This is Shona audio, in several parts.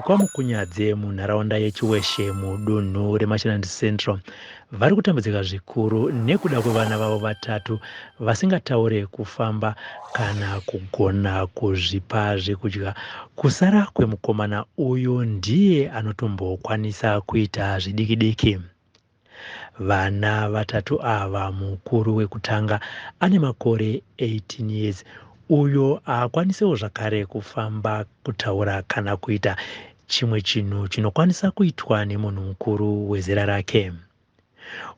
vekwamukunyadze munharaunda yechiweshe mudunhu remachinandi central vari kutambudzika zvikuru nekuda kwevana vavo vatatu vasingataure kufamba kana kugona kuzvipa zvekudya. Kusara kwemukomana uyu ndiye anotombokwanisa kuita zvidiki-diki. Vana vatatu ava, mukuru wekutanga ane makore 18 years, uyo hakwanisewo zvakare kufamba, kutaura kana kuita chimwe chinhu chinokwanisa kuitwa nemunhu mukuru wezera rake.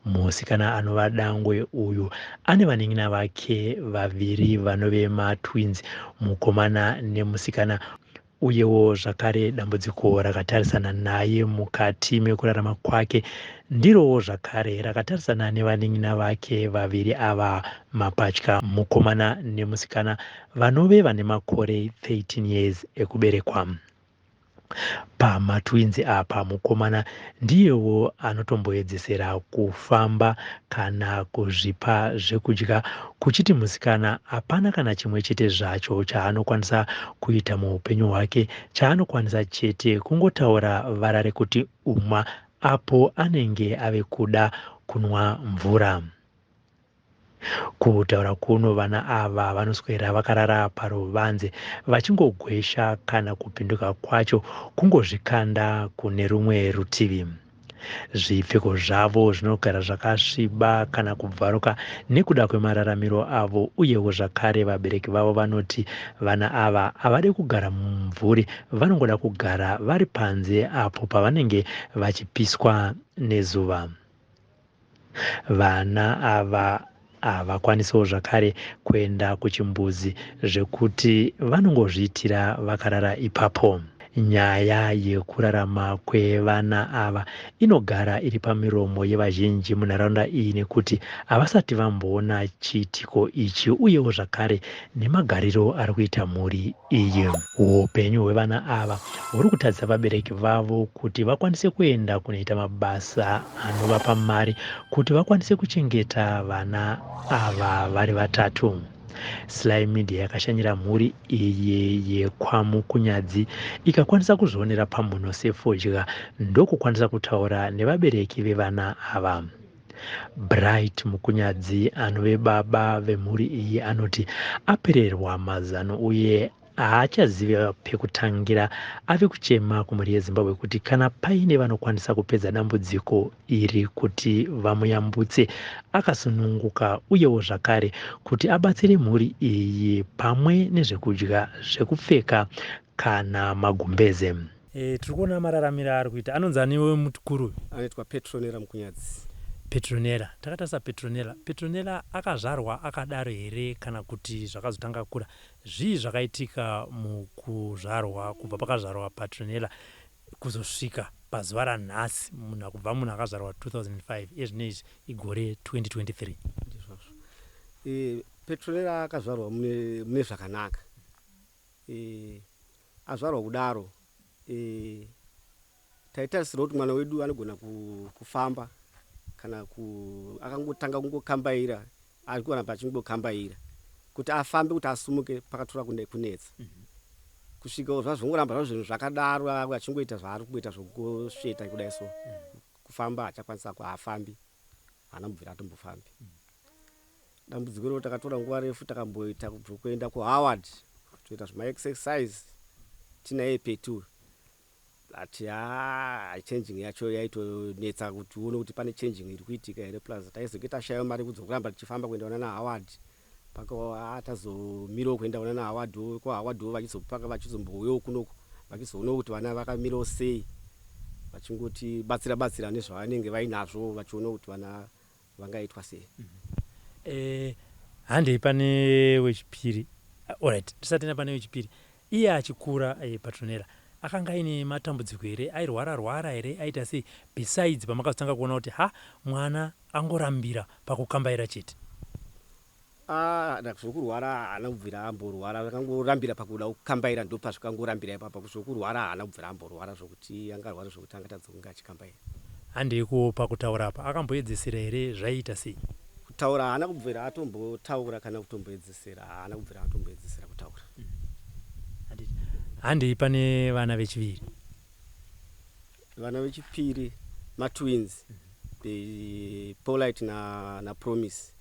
Musikana anova dangwe uyu ane vanin'ina vake vaviri vanove matwins, mukomana nemusikana, uyewo zvakare dambudziko rakatarisana naye mukati mekurarama kwake ndirowo zvakare rakatarisana nevanin'ina vake vaviri ava mapatya, mukomana nemusikana, vanove vane makore 13 years ekuberekwa. Pamatwinzi apa mukomana ndiyewo anotomboedzesera kufamba kana kuzvipa zvekudya, kuchiti musikana hapana kana chimwe chete zvacho chaanokwanisa kuita muupenyu hwake. Chaanokwanisa chete kungotaura vara rekuti umwa apo anenge ave kuda kunwa mvura. Kutaura kuno vana ava vanoswera vakarara paruvanze vachingogwesha kana kupinduka kwacho kungozvikanda kune rumwe rutivi. Zvipfeko zvavo zvinogara zvakasviba kana kubvaruka nekuda kwemararamiro avo, uyewo zvakare vabereki vavo vanoti vana ava havade kugara mumvuri, vanongoda kugara vari panze apo pavanenge vachipiswa nezuva. Vana ava havakwanisawo zvakare kuenda kuchimbuzi zvekuti vanongozviitira vakarara ipapo. Nyaya yekurarama kwevana ava inogara iri pamiromo yevazhinji munharaunda iyi nekuti havasati vamboona chiitiko ichi, uyewo zvakare nemagariro ari kuita mhuri iyi. Upenyu hwevana ava huri kutadzisa vabereki vavo kuti vakwanise kuenda kunoita mabasa anovapa mari kuti vakwanise kuchengeta vana ava vari vatatu. Sly Media yakashanyira mhuri iyi yekwamukunyadzi ikakwanisa kuzvionera pamhuno sefodya ndokukwanisa kutaura nevabereki vevana ava. Bright Mukunyadzi anove baba vemhuri iyi anoti apererwa mazano uye haachaziva pekutangira, ave kuchema kumhuri yeZimbabwe kuti kana paine vanokwanisa kupedza dambudziko iri kuti vamuyambutse akasununguka, uyewo zvakare kuti abatsire mhuri iyi pamwe nezvekudya, zvekupfeka kana magumbeze. Tiri kuona mararamiro ari kuita. Anonzi aniwe mukuru? Anoitwa Petronella Mukunyadzi. Petronella, takatarisa Petronella. Petronella akazvarwa akadaro here kana kuti zvakazotanga kura? Zvii zvakaitika mukuzvarwa, kubva pakazvarwa Petronella kuzosvika pazuva ranhasi, kubva munhu akazvarwa 2005 ezvinezvi igore 2023? Petronella akazvarwa mune zvakanaka. Azvarwa kudaro, taitarisira kuti mwana wedu anogona kufamba kana akangotanga kungokambaira, ari kuramba achingokambaira kuti afambe, kuti asumuke pakatora kunetsa. Kusvika zvazvongoramba zvazvo zvakadaro, achingoita zvaari kuita zvokungosveta kudai so. Kufamba achakwanisa kuafambi, haana mubvira atombofambi. Dambudziko ro takatora nguva refu takamboita kuenda kuHoward toita zvemaexercise tinaye petu, ati changing yacho yaitonetsa kuti uone kuti pane changing iri kuitika here, plus taizoke tashaya mari kudzongoramba tichifamba kuendaona naHoward, paka tazomirawo kuendaona naHoward. KwaHoward vachizopaka vachizombouyawo kunoko vachizoonawo kuti vana vakamirawo sei, vachingoti batsira nezvavanenge vainazvo, vachiona kuti vana vangaitwa sei. Handei pane wechipiri. Alright, tisatenda pane wechipiri. Iye achikura Petronella akanga aine matambudziko here? Airwara here? Aita sei? Besides pamakazotanga kuona kuti mwana angorambira pakukambaira chete. Zvokurwara haana kubvira amborwara, akangorambira pakuda kukambaira ndo pazvikangorambira ipapa. Zvokurwara haana kubvira amborwara zvokuti angarwara zvokuti angatadza kunge achikambaira. Handeiko pakutaura apa akamboedzesera here? Zvaiita sei? Kutaura haana kubvira atombotaura kana kutomboedzesera, haana kubvira atomboedzesera kutaura. Handei pane vana vechiviri. vana vechipiri matwins Polite na Promise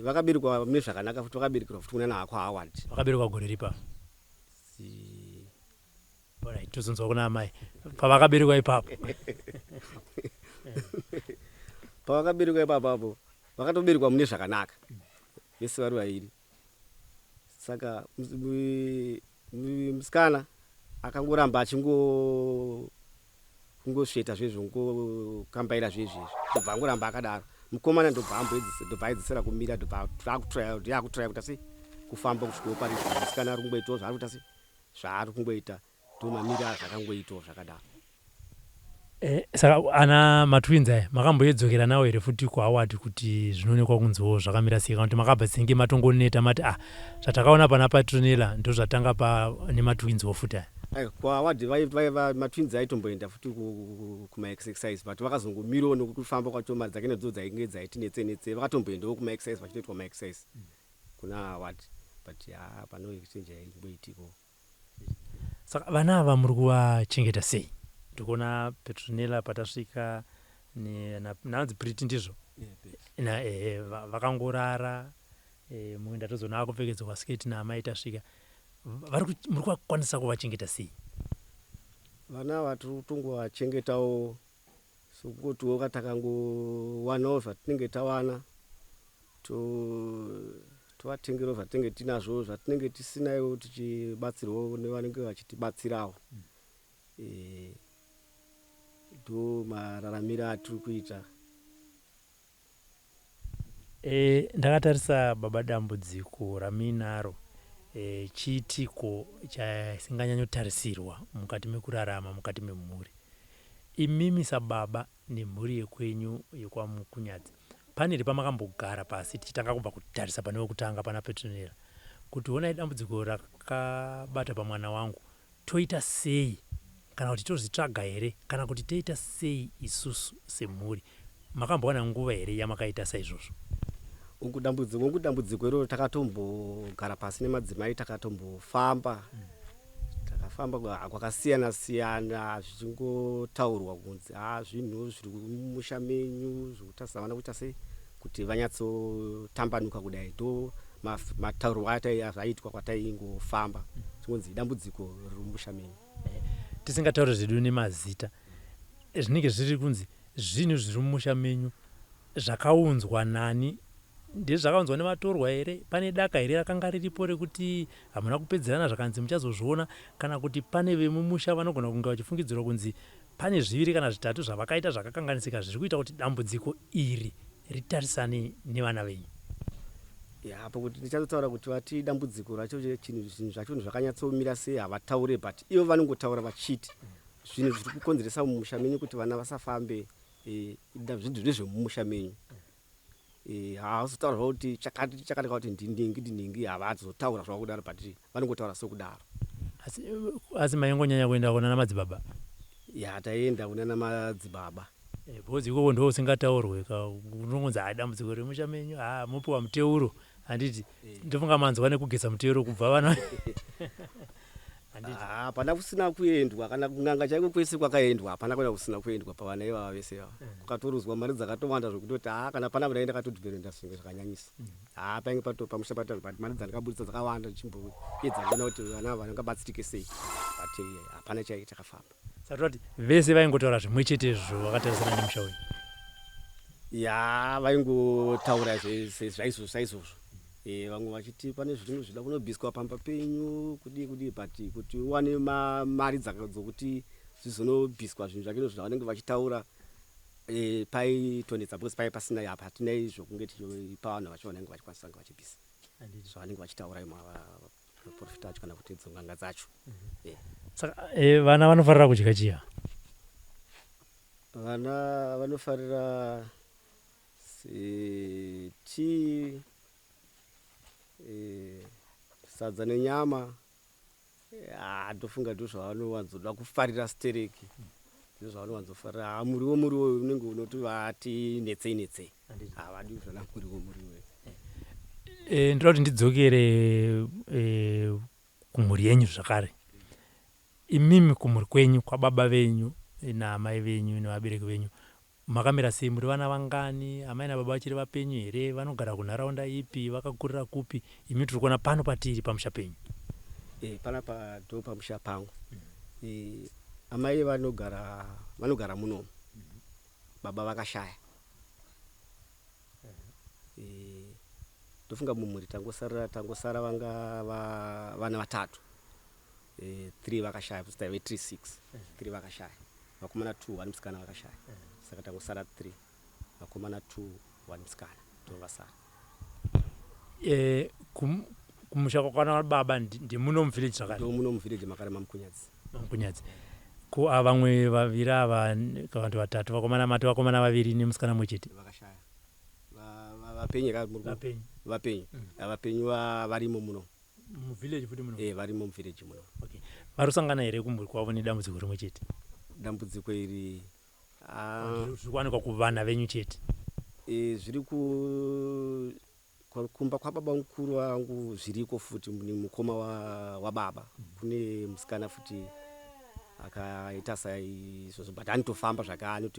vakaberekwa mune zvakanaka futi vakaberekerwa futi kuna naako Howard vakaberekwa gore ripa alright tuzonzwa kuna amai pavakaberekwa ipapo pavakaberekwa ipapapo vakatoberekwa mune zvakanaka vese vari vairi saka musikana akangoramba achingosveta zvezvo ngokambaira zvezvezvo ndobva angoramba akadaro mukomana ndobva aidzisira kumira ndobva akutraya kuti asi kufamba kusvikawo pari musikana ari kungoitawo zvaari kuti asi zvaari kungoita ndomamira zvakangoitawo zvakadaro. Saka ana matwins aya makamboedzokera nawo here futi kuHoward kuti zvinoonekwa kunziwo zvakamira sei kana kuti makabva senge matongoneta mati zvatakaona pana Petronella ndo zvatanga pane matwins futi aya kuHoward matwins aitomboenda futi kuma-exercise but vakazongomirawo nokufamba kwacho mari dzake nedzo dzainge dzaiti netse vakatomboendawo kuma-exercise vachitoitwa ma-exercise kuna Howard but pano exchange yaingoitiko. Saka vana ava muri kuvachengeta sei? Ndikuona Petronella patasvika nanzi Pretty ndizvo vakangorara mumwe ndatozoona akupfekedzwa sketi naamai tasvika muri kukwanisa kuvachengeta sei? Vana ava tiri kutongovachengetawo sokungotiwo katakangowanawo zvatinenge tawana tovatengerawo zvatinenge tinazvo zvatinenge tisinayo tichibatsirwawo nevanenge vachitibatsirawo ndo mararamiro atiri kuita. Ndakatarisa baba dambudziko raminaro chiitiko chasinganyanyotarisirwa mukati mekurarama mukati memhuri. Imimi sababa nemhuri yekwenyu yekwaMukunyadzi pane pamakambogara pasi tichitanga kubva kutarisa pane wekutanga pana Petronella kuti onai dambudziko rakabata pamwana wangu toita sei kana kuti tozvitsvaga here kana kuti toita sei isusu semhuri? Makambowana nguva here yamakaita saizvozvo? Dambudziko iroro takatombogara pasi nemadzimai takatombofamba takafamba kwakasiyana siyana zvichingotaurwa kunzi zvinhu zviri mumusha menyu zvekutarisa vana kuita sei kuti vanyatsotambanuka kudai ndo mataurwa aitwa kwataingofamba chingonzi dambudziko riri mumusha menyu. Tisingataure zvedu nemazita zvinenge zviri kunzi zvinhu zviri mumusha menyu zvakaunzwa nani? Ndezvakaunzwa nematorwa here? Pane daka here rakanga riripo rekuti hamuna kupedzerana zvakanzi muchazozviona kana kuti pane vemumusha vanogona kunge vachifungidzirwa kunzi pane zviviri kana zvitatu zvavakaita zvakakanganisika zviri kuita kuti dambudziko iri ritarisane nevana venyu? Apo kuti ndichazotaura kuti vati dambudziko racho zvinhu zvacho zvakanyatsomira sei havataure but ivo vanongotaura vachiti zvinhu zviri kukonzeresa mumusha menyu kuti vana vasafambe zvinhu zvezvemumusha menyu. Havazotaura kuti chakati kuti ndingi havazotaura zvakudaro but vanongotaura sokudaro. Asi maingonyanya kuenda kuonana madzibaba? Taienda kunana madzibaba bhozi ikoko ndo usingataurwe unongonzi dambudziko remusha menyu mupiwa muteuro handiti ndofunga manzwa nekugeza muteuro kubva vana hapana kusina kuendwa kana kunanga chaiko kwese kwakaendwa hapana kuna kusina kuendwa pavana ivava vese ava kwakatorudzwa mari dzakatowanda zvokutoti kana pana vanaenda katodhibhero ndasunge zvakanyanyisa painge pamusha pato but mari dzandikabudisa dzakawanda ndichimboedza kuona kuti vana vanongabatsirike sei but hapana chakafamba. Saka kuti vese vaingotaura zvimwe chetezvo vakatarisana nemusha wenyu? Vaingotaura zvaizvozvo vamwe vachiti pane zvinhu zvida kunobviswa pamba penyu kudii but kuti uwane mari dzokuti zvizonobviswa zvinhu zvakino zvavanenge vachitaura paitonetsa because pai pasina apa hatinai zvokunge tichipa vanhu vacho vanenge vachikwanisa kunge vachibvisa zvavanenge vachitaura maprofita acho kana kuti dzonganga dzacho. Saka vana vanofarira kudya chia? Vana vanofarira tii sadza nenyama ndofunga ndo zvavanowanzoda kufarira stereki ndo zvavanowanzofarira. Muriwo unenge unoti vati netsei havadi zvona muriwo. Ndoda kuti ndidzokere kumhuri yenyu zvakare. Imimi kumhuri kwenyu kwababa venyu naamai venyu nevabereki venyu makamira sei, muri vana vangani, amai nababa vachiri vapenyu here, vanogara kunharaunda ipi, vakakurira kupi? Imi tiri kuona pano patiri pamusha penyu. Panapa ndo pamusha pangu. Amai vanogara muno, baba vakashaya. Tofunga mumuri tangosara vanga vana vatatu. 3 vakashaya, kusita ve 36. 3 vakashaya. Vakomana 2 vane musikana vakashaya. Saka tangosara 3. Vakomana 2 vane musikana. Tovasara. Kumusha kwakwana baba ndi muno muvillage zvakare. Ndo muno muvillage makare mamukunyadzi. Mamukunyadzi. Ko vamwe vaviri ava vantu vatatu vakomana mati vakomana vaviri nemusikana muchete. Vakashaya. Vapenyu vapenyu. Vapenyu varimo muno. Muvillage futi muno. Varimo muvillage muno. Okay. Varusangana here kumuri kwavo nedambudziko rimwe chete. Dambudziko iri zviri kuwanikwa kuvana venyu chete. Zviri kumba kwababa mukuru wangu zviriko futi mukoma wababa. Kune musikana futi akaita saizvozvo but anotofamba zvakare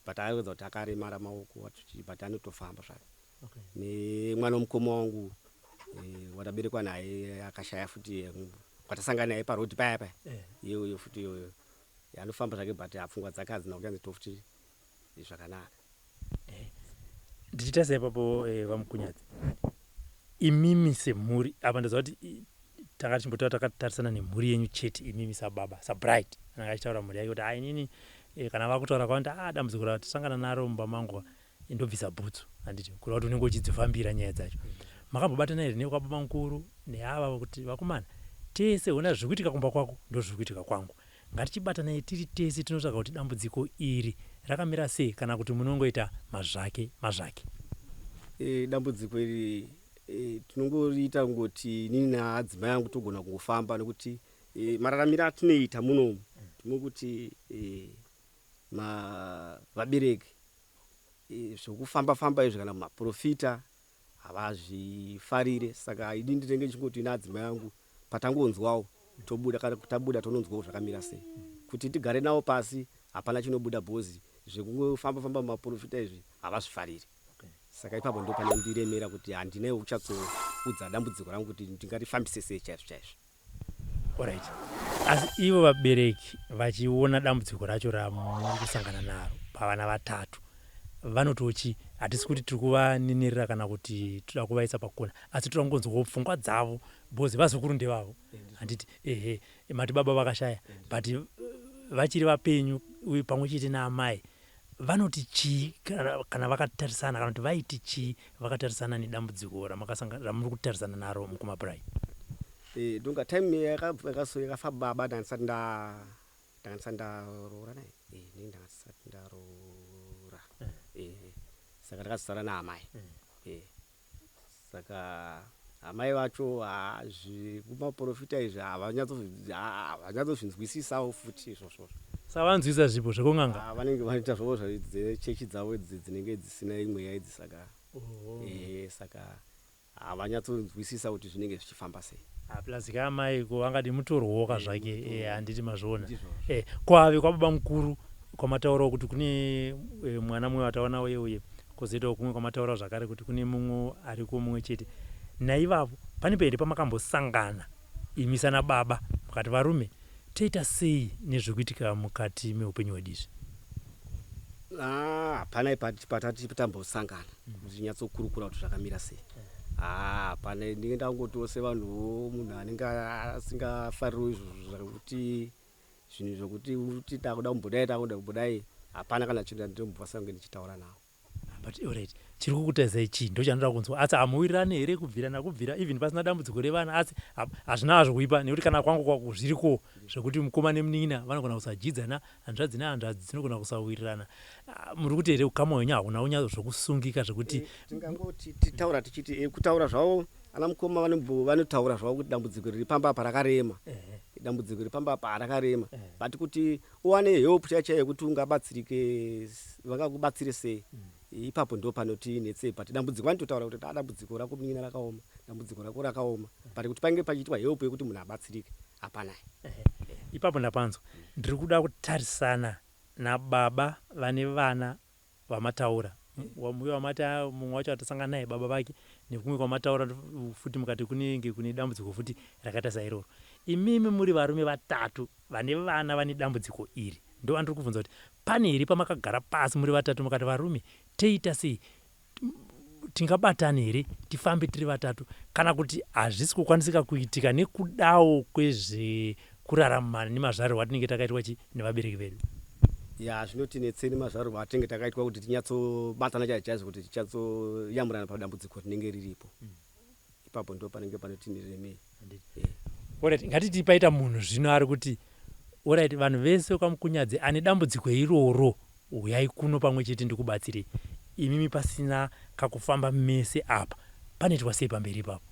but aiwedza kuti akaremara maoko but anotofamba zvake. Okay. Nemwana womukoma wangu wataberekwa naye akashaya futi kwatasangana naye parodi paya iyoyo futi iyoyo anofamba zvake but apfungwa dzake hadzina kunyanzi tofuti zvakanaka. Ndichita sei ipapo vamukunyadzi, imimi semhuri apa ndaziva kuti tanga tichimbotaura takatarisana nemhuri yenyu chete, imimi sababa sabride anga achitaura mhuri yake kuti inini kana vakutaura kwavati dambudziko ratasangana naro mumba mangu ndobvisa bhutsu, handiti kureva kuti unenge uchidzifambira nyaya dzacho. Makambobatana here nekwababa mukuru neava kuti vakomana tese una zviri kuitika kumba kwako ndozviri kuitika kwangu, ngatichibatanai tiri tese tinotsvaga kuti dambudziko iri rakamira sei, kana kuti munongoita mazvake. Dambudziko iri tinongoriita ngoti nini naadzimai angu togona kungofamba nekuti mararamiro atinoita muno tinokuti vabereki zvokufamba izvi kana maprofita havazvifarire. Saka ini ndinenge ndichingoti naadzimai angu patangonzwawo tobuda, kana tabuda tononzwawo zvakamira sei, kuti tigare nawo pasi hapana chinobuda bhozi. Zvekungofamba maprofita izvi havazvifariri. Saka ipapo ndo pane ndiremera kuti handina uchatsoudza dambudziko rangu kuti ndingarifambise sei chaizvo. Alright. Asi ivo vabereki vachiona dambudziko racho ramuri kusangana naro pavana vatatu, vanotochi hatisi kuti tiri kuvaninirira kana kuti toda kuvaisa pakona, asi toda kungonzwawo pfungwa dzavo bhozi vazukuru ndevavo. Handiti mati baba vakashaya but vachiri vapenyu uye pamwe chete naamai vanoti chii kana vakatarisana, kana kuti vaiti chii vakatarisana nedambudziko ramuri kutarisana naro mukumaburai? Donga time yakafa baba ndaisati ndarora naye. Ndaisati ndarora. Saka takasara naamai. Saka amai vacho kumaprofita izvi havanyatsozvinzwisisawo futi izvozvo. Savanzwisa zvipo zvekung'anga? Vanenge vanoita zvovo dzechechi dzavo dzinenge dzisina imweya idzi. Saka saka havanyatsonzwisisa kuti zvinenge zvichifamba sei. Plus amai angati mutorwoka zvake, handiti mazviona. Kwave kwababa mukuru kwamataurawo kuti kune mwana mumwe wataona uye kozoitawo kumwe kwamataurawo zvakare kuti kune mumwe ariko mumwe chete. Naivavo pane peri pamakambosangana imi sana baba mukati varume toita sei nezvekuitika mukati meupenyu hwedu izvi? Hapana patati tambosangana tichinyatsokurukura kuti zvakamira sei. Hapana, ndinenge ndangotiwo sevanhuwo munhu anenge asingafaririwo izvo zvokuti zvinhu zvokuti takuda kumbodai hapana kana chinhu chandinombosanga ndichitaura nawo. But alright, chiri kukutarisai chii ndo chandinoda kunzwa. Asi hamuwirirani here kubvira nakubvira even pasina dambudziko revana? Asi hazvina hazvokuipa nekuti kana kwangu zviriko zvekuti mukoma nemunin'ina vanogona kusajidzana, hanzvadzi nehanzvadzi dzinogona kusawirirana. Muri kuti here ukama hwenyu hauna unya zvokusungika zvekuti tingangoti titaura tichiti kutaura zvavo ana mukoma vanotaura zvavo kuti dambudziko riri pamba apa rakarema. Dambudziko riri pamba apa rakarema. But kuti uwane help chaiyo yekuti ungabatsirike, vangakubatsire sei, ipapo ndo panoti netsei. But dambudziko vanototaura kuti dambudziko rako munin'ina rakaoma, dambudziko rako rakaoma. But kuti pange pachiitwa help yekuti munhu abatsirike hapana. Ipapo ndapanzwa. Ndiri kuda kutarisana nababa vane vana vamataura uyo wamata mumwe wacho atasangana naye baba vake nekumwe kwamataura futi mukati kunenge kune dambudziko futi rakaita sairoro. Imimi muri varume vatatu vane vana vane dambudziko iri, ndo andiri kubvunza kuti pane here pamakagara pasi muri vatatu mukati varume teita sei, tingabatana here tifambe tiri vatatu, kana kuti hazvisi kukwanisika kuitika nekudawo kwezvekurarama nemazvariro atinenge takaitwa nevabereki vedu? Ya zvinotinetseni mazvariro atinenge takaitwa kuti tinyatsobatana chaizvo kuti tichatsoyamurana padambudziko rinenge riripo. Ipapo ndo panenge panotiniremei. Alright, ngatiti paita munhu zvino ari kuti alright vanhu vese kwamukunyadzi ane dambudziko iroro uyai kuno pamwe chete ndikubatsirei, imimi pasina kakufamba mese apa, panoitwa sei pamberi ipapo?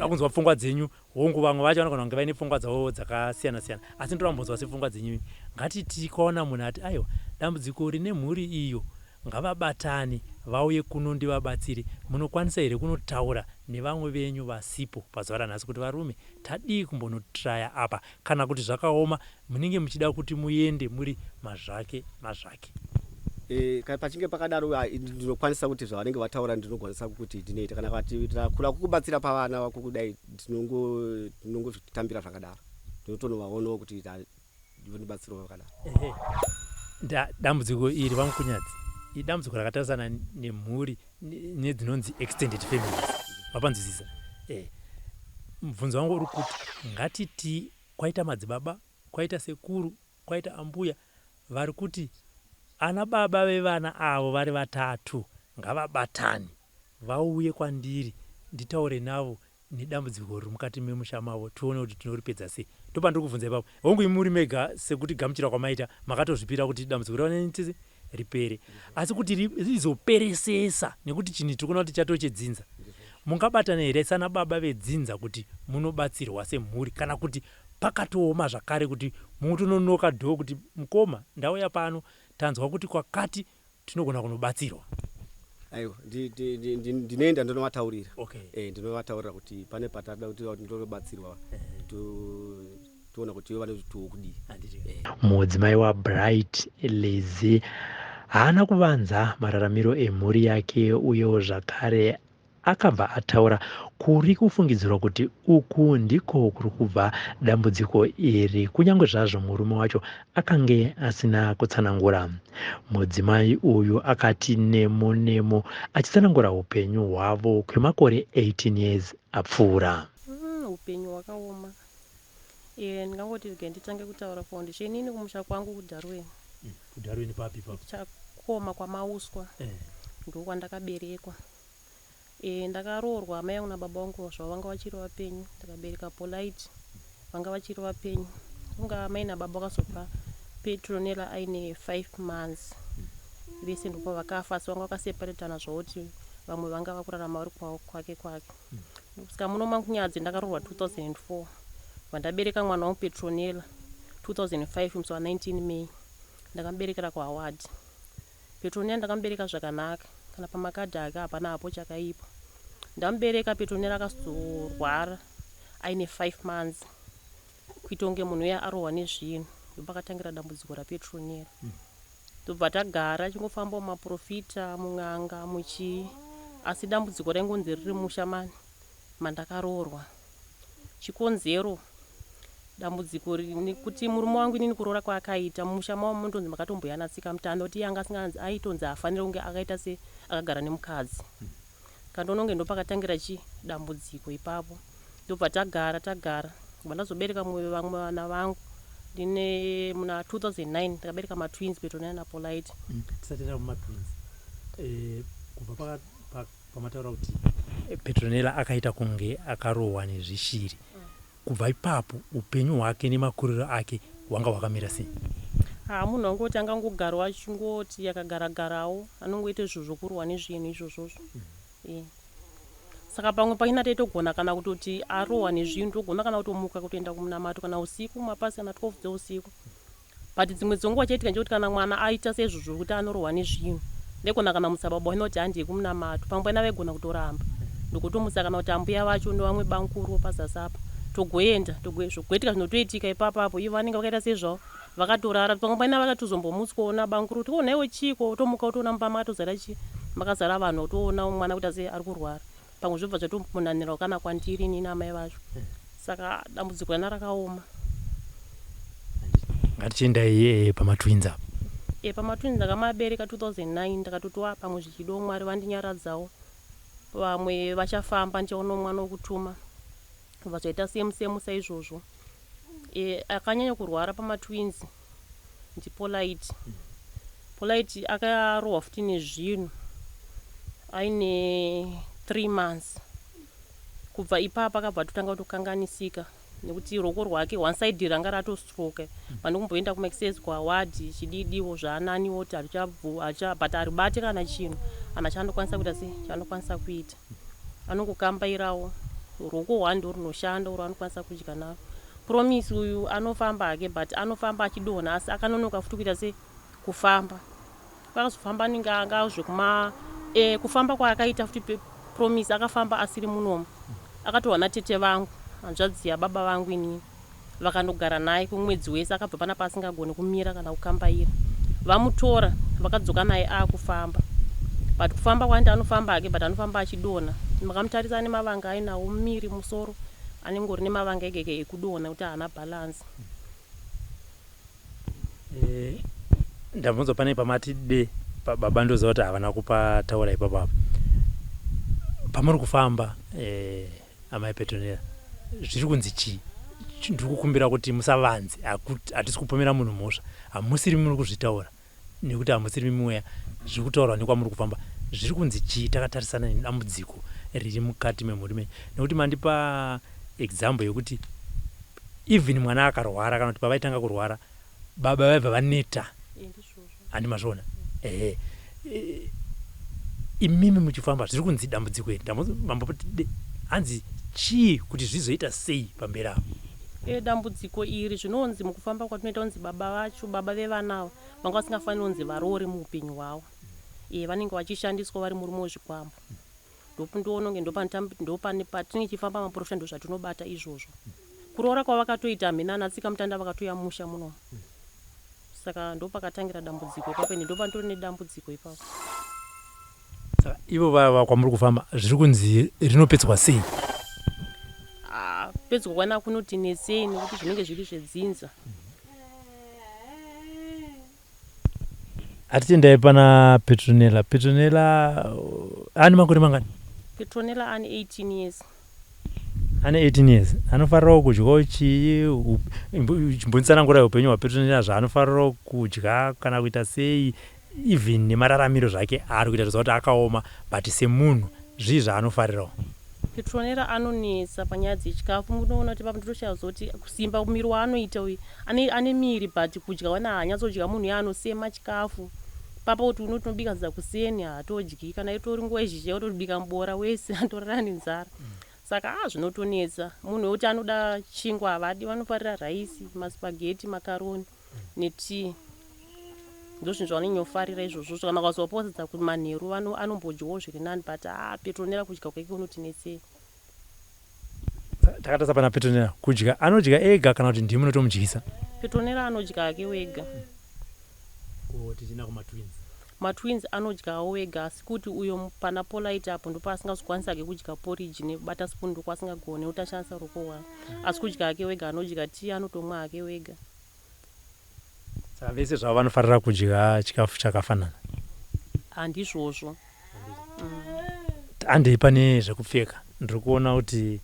Akunzwa pfungwa dzenyu hongu, vamwe vacho vanogona kunge vaine pfungwa dzavo dzakasiyana siyana, asi ndorambonzwa sepfungwa dzenyu. Ngatiti kaona munhu ati aiwa dambudziko rine mhuri iyo, ngavabatane vauye kuno ndivabatsire, munokwanisa here kunotaura nevamwe venyu vasipo pazuva ranhasi kuti varume tadii kumbonotraya apa, kana kuti zvakaoma munenge muchida kuti muende muri mazvake mazvake? Pachinge pakadaro ndinokwanisa kuti zvavanenge vataura ndinokwanisa kuti ndinoita, kana kuti takura kukubatsira pavana vako kudai ndinongozvitambira zvakadaro, ndinotonovaonawo kuti ndivonibatsirawo vakadaro. Dambudziko iri vamukunyadzi idambudziko rakatarisana nemhuri nedzinonzi extended families, vapanzwisisa. Mubvunzo wangu uri kuti ngatiti kwaita madzibaba, kwaita sekuru, kwaita ambuya vari kuti ana baba vevana avo vari vatatu ngavabatane vauye kwandiri nditaure navo nedambudziko riri mukati memusha mavo tione kuti tinoripedza sei. Ndopandiri kubvunza ipapo, hongu imi muri mega sekuti gamuchira kwamaita makatozvipira kuti dambudziko raonenitisi ripere, asi kuti rizoperesesa nekuti chinhu tiri kuona kuti chatochedzinza, mungabatana here sana baba vedzinza kuti munobatsirwa semhuri, kana kuti pakatooma zvakare kuti mutononoka dhoo kuti mukoma ndauya pano tanzwa kuti kwakati tinogona kunobatsirwa? Aiwa, ndinoenda ndinovaataurira. Ndinovaataurira kuti pane patada kuti ndinobatsirwa toona kuti vane kudii. Mudzimai waBright Lizzy haana kuvanza mararamiro emhuri yake, uyewo zvakare akabva ataura kuri kufungidzirwa kuti uku ndiko kuri kubva dambudziko iri, kunyange zvazvo murume wacho akange asina kutsanangura. Mudzimai uyu akati nemo nemo achitsanangura upenyu hwavo kwemakore 18 years apfuura. Upenyu hwakaoma. Ndingangoti nditange kutaura foundation ini kumusha kwangu kuDarweni. KuDarweni papi papo? Chakoma kwamauswa. Ndiko kwandakaberekwa. Ndakaroorwa mai vangu nababa vangu zvavanga vachiri vapenyu, ndakabereka Polite vanga vachiri vapenyu. Unga mai nababa vakazopa Petronella aine 5 months. Vese ndipo vakafa, asi vanga vakaseparatana zvauti vamwe vanga vakurarama vari kwake. Saka muno mangunyadzi ndakaroorwa 2004. Vandabereka mwana wangu Petronella 2005 musi wa 19 May. Ndakamuberekera kwaHoward. Petronella ndakamubereka zvakanaka, kana pamakadhi ake hapana hapo chakaipa. Ndamubereka Petronella akazorwara aine 5 months. Kuita kunge munhu uya arohwa nezvinhu, ndopakatangira dambudziko raPetronella. Tobva tagara chingofamba mumaprofita, mun'anga, asi dambudziko raingonzi riri musha mandakaroorwa. Chikonzero dambudziko kuti murume wangu inini kuroora kwaakaita musha mavo mundonzi makatomboyanatsika mutanda kuti yanga asinganzi aitonzi afanira kunge akaita se akagara nemukadzi. Kandononge ndopakatangira dambudziko ipapo. Ndobva tagara vandazobereka vamwe vana vangu ndine muna 2009 ndakabereka matwins Petronella naPolite. Tisatenda mumatwins. Kubva pamataura kuti Petronella akaita kunge akarohwa nezvishiri. Kubva ipapo upenyu hwake nemakuriro ake hwanga hwakamira sei? Munhu angoti angangogara achingoti akagaragarawo anongoita izvo zvokurwa nezvinhu izvozvozvo. Saka pamwe paina taitogona kana kutoti arohwa nezvinhu togona kana kutomuka kutoenda kumunamato kana usiku mapasi kana 12 dzeusiku. But dzimwe dzenguva chaitika nje kuti kana mwana aita seizvozvo kuti anorohwa nezvinhu ndegona kana musababa wainoti handei kumunamato, pamwe paina vaigona kutoramba ndokutomusa kana kuti ambuya vacho nevamwe bankuru pazasi apa togoenda zvogoitika zvinotoitika ipapapo ivo vanenge vakaita sezvavo vakatorara pamwe vakatozombomutswaona banguru kuti onaiwe chiko utomuka utoona mumba makatozara makazara vanhu utoona mwana kuti asi ari kurwara pamwe zvobva zvatomunanira kana kwandiri nini amai vacho saka dambudziko rana rakaoma. ngatichiendai pamatwins apa. Pamatwins ndakamabereka 2009 ndakatotoa pamwe zvichido Mwari vandinyaradzawo vamwe vachafamba ndichaona mwana wokutuma vazoita semu saizvozvo. Akanyanya kurwara pamatwins ndiPolite. Polite akarohwa futi nezvinhu aine 3 months. Kubva ipapo akabva totanga kutokanganisika nekuti ruoko rwake one side ranga ratostroke pano kumboenda kumaccess kwawadi chididiwo zvaananiwo kuti but aribate kana chinhu ana chandokwanisa kuita sei chandokwanisa kuita anongokambairawo ruoko hwando runoshanda uro anokwanisa kudya naro. Promise uyu anofamba hake but anofamba achidonha asi akanonoka futi kuita sei kufamba pakazofamba ninga zvekuma kufamba kwaakaita futi Promise akafamba asiri munomu akatowana tete vangu hanzvadzi yababa vangu inini vakandogara naye kumwedzi wese akabva pana pasingagoni kumira kana kukambaira vamutora vakadzoka naye akufamba but kufamba kwandi anofamba hake but anofamba achidonha makamutarisa nemavanga ainawo mumiri musoro anengori nemavanga egege ekudonha kuti haana balance. Ndabvunza pane pamati baba ndoziva kuti havana kupa taura ipapo pamuri kufamba amai Petronella zviri kunzi chii? Ndiri kukumbira kuti musavanze hatisi kupomera munhu mhosva hamusiri muri kuzvitaura nekuti hamusiri mimweya zviri kutaurwa nekwamuri kufamba zviri kunzi chii? Takatarisana nedambudziko riri mukati memhuri menyu nekuti mandipa example yekuti even mwana akarwara kana kuti pavaitanga kurwara baba vaibva vaneta handi mazvona. Imimi muchifamba zviri kunzi dambudziko iri mambopoti hanzi chii kuti zvizoita sei pamberi apo? Dambudziko iri zvinonzi mukufamba kwatinoita unzi baba vacho baba vevanavo vanga vasingafaniri unzi varoore muupenyu hwavo vanenge vachishandiswa vari murume wezvikwambo ndopundoononge ndopane patinenge chifamba maprofita ndo zvatinobata izvozvo kuroora kwavakatoita hamena natsika mutanda vakatoyamusha muno saka ndopakatangira dambudziko ipapo ndopantori nedambudziko ipapo. Saka ivo vava kwamuri kufamba zviri kunzi rinopedzwa sei? Pedzwa kwana kunoti nesei nekuti zvinenge zviri zvedzinza. Atitendai pana Petronella. Petronella ane makore mangani? Petronella ane 18 years. Ane 18 years. Anofarirawo kudyawo chii? Chimbonitsanangura upenyu hwaPetronella zvaanofarirawo kudya kana kuita sei? Even nemararamiro zvake ari kuita kuti akaoma but semunhu zvii zvaanofarirawo? Petronella anonesa panyaya dzechikafu munoona kuti papo ndotozoti kusimba miri waanoita uyu ane miri but kudya wana haanyatsodya munhu yaanosema chikafu papo kuti unotinobika zakuseni haatodyi kana itori nguva izhizhi yautobika mubora wese atorara nenzara saka zvinotonetsa munhu wekuti anoda chingwa havadi vanofarira raisi maspageti makaroni netii ndozvinhu zvavanonyofarira izvozvo kana kwazoposedza kuti manheru anombodyawo zviri nani but Petronella kudya kwake unotinetsei. Takatasa pana Petronella kudya anodya ega kana kuti ndimi munotomudyisa? Petronella anodya hake wega. Tichina kumatwins. Matwins anodyawo wega asi kuti uyo pana Polite apo ndipo asingazokwanisa hake kudya porridge nebata spoon ndiko asingagone kuti ashandisa ruoko rwake asi kudya hake wega anodya tii anotomwa hake wega. Saka vese zvavo vanofarira kudya chikafu chakafanana? Handizvozvo. Handei pane zvekupfeka ndiri kuona kuti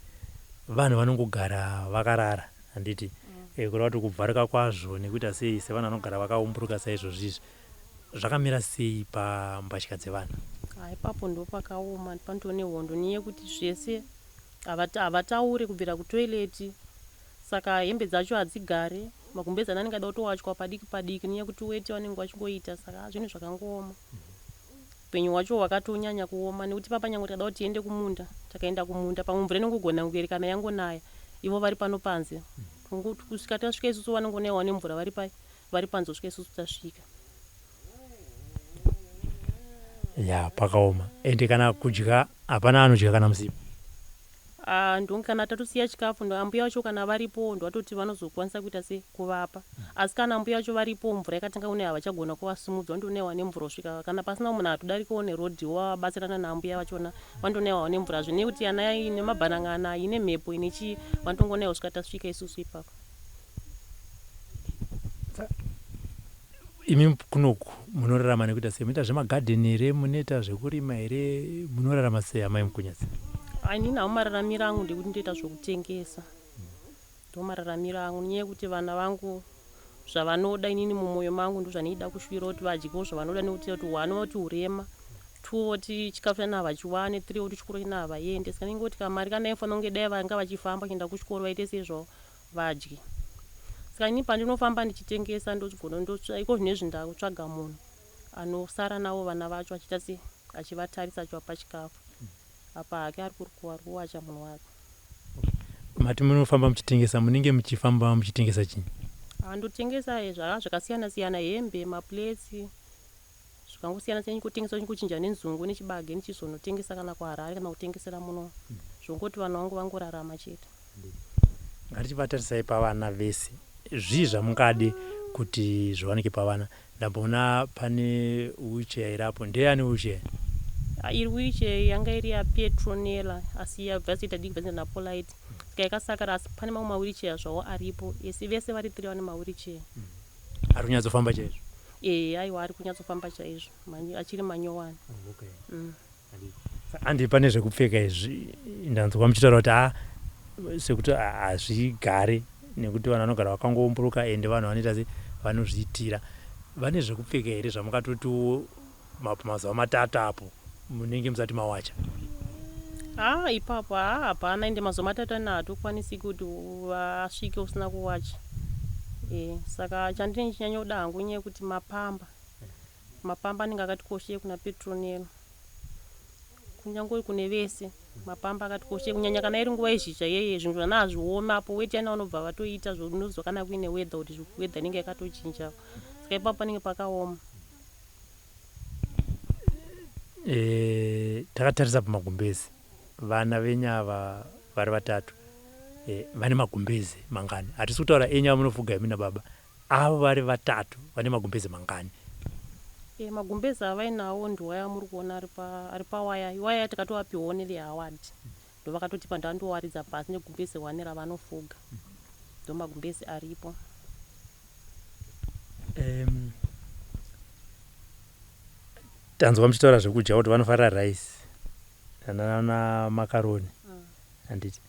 vanhu vanongogara vakarara handiti kureva kuti kubvarika kwazvo nekuita sei sevanhu vanogara vakaumburuka saizvozvizvi zvakamira sei pambatya dzevanhu? Ipapo ndo pakaoma panoto nehondo neyekuti zvese havataure kubvira kutoileti saka hembe dzacho hadzigare magumbezi anenge ada kutowachwa padiki padiki neyekuti weti vanenge vachingoita saka zvinhu zvakangooma upenyu hwacho hwakatonyanya kuoma nekuti papa nyange tikada kuti tiende kumunda takaenda kumunda pamwe mvura inongogona kuverekana yangonaya ivo vari pano panze kusvika tasvika isusu vanongonayiwa nemvura vari panze kusvika isusu tasvika. Ya pakaoma ende kana kudya hapana anodya kana musipo? ndonge kana tatosiya chikafu ambuya vacho kana varipo ndovatoti vanozokwanisa kuita sekuvapa asi kana ambuya vacho varipo mvura yakatanga kune havachagona kuvasumudza vandonewa nemvura kusvika kana pasina munhu atodarikawo nerodhi wabatsirana naambuya vachona vandonewawo nemvura zvine kuti ana ine mabhanang'ana ine mhepo ine chii vantongonewa kusvika tasvika isusu ipapo. Imi kunoku munorarama nekuita sei? Munoita zvemagadheni here, munoita zvekurima here, munorarama sei amai Mukunyazi? Inini hawo mararamiro angu ndekuti ndoita zvokutengesa, ndo mararamiro angu nenyaya yekuti vana vangu zvavanoda inini mumwoyo mangu ndo zvanoida kushuvira kuti vadyewo zvavanoda, nekuti kuti wanoti urema, tuoti chikafu chanava vachiwane, 3 oti chikoro chanava vaende, saka ndingoti kamari kana ifana kunge dai vanga vachifamba kuenda kuchikoro vaite sezvo vadye. Saka inini pandinofamba ndichitengesa ndochigona iko zvinezvi ndakutsvaga munhu anosara navo vana vacho achiita se achivatarisa achivapa chikafu apa hake ari kuwacha munhu wake. Mati munofamba muchitengesa, munenge muchifamba muchitengesa chini? Ndotengesa zvakasiyana siyana, hembe, mapleti, zvakangosiyana siyana, kutengesa kuchinja nenzungu nechibage nichizonotengesa kana kuHarare kana kutengesera muno, zvongoti vanhu vangu vangorarama chete. Ngatichivatarisai pavana vese, zvii zvamungade kuti zviwanike pavana? Ndamboona pane wheelchair irapo, ndeyani wheelchair? Iri wheelchair yanga iri yaPetronella asi yabva yaita diki bva naPolite, saka yakasakara, asi pane mamwe mawheelchair zvawo aripo, esi vese vari 3 vane mawheelchair. Ari kunyatsofamba chaizvo? Aiwa, ari kunyatsofamba chaizvo, achiri manyowani. Okay. Andi pane zvekupfeka izvi ndanzwa muchitaura kuti sekuti hazvigare nekuti vanhu vanogara vakangomburuka ende vanhu vanoita se vanozviitira. Vane zvekupfeka here zvamukatoti mazuva matatu apo munenge musati mawacha? Ipapo hapana, ende mazuva matatu ana hatokwanisi kuti asvike usina kuwacha. Saka chandinenge chinyanya hangu nyaya yekuti mapamba anenge akatikoshei kuna Petronella, kunyangwe kune vese mapamba akatikoshei, kunyanya kana iri nguva yezhizha yeye zvinhu zvana hazvioma apo weti yana vanobva vatoita zvinozwa kana kuine weather kuti weather inenge yakatochinja, saka ipapo panenge pakaoma. Takatarisa pamagumbezi, vana venyava vari vatatu vane magumbezi mangani? Hatisi kutaura enyava munofuga imi nababa, avo vari vatatu vane magumbezi mangani? Magumbezi avainawo ndiwaya muri kuona ari pawaya, iwaya takatovapiwawo neveHaward, ndo vakatotipa ndandowaridza pasi negumbezi 1 ravanofuga, ndo magumbezi aripo. Tanzwa muchitaura zvekudya kuti vanofarira raisi na makaroni. Handiti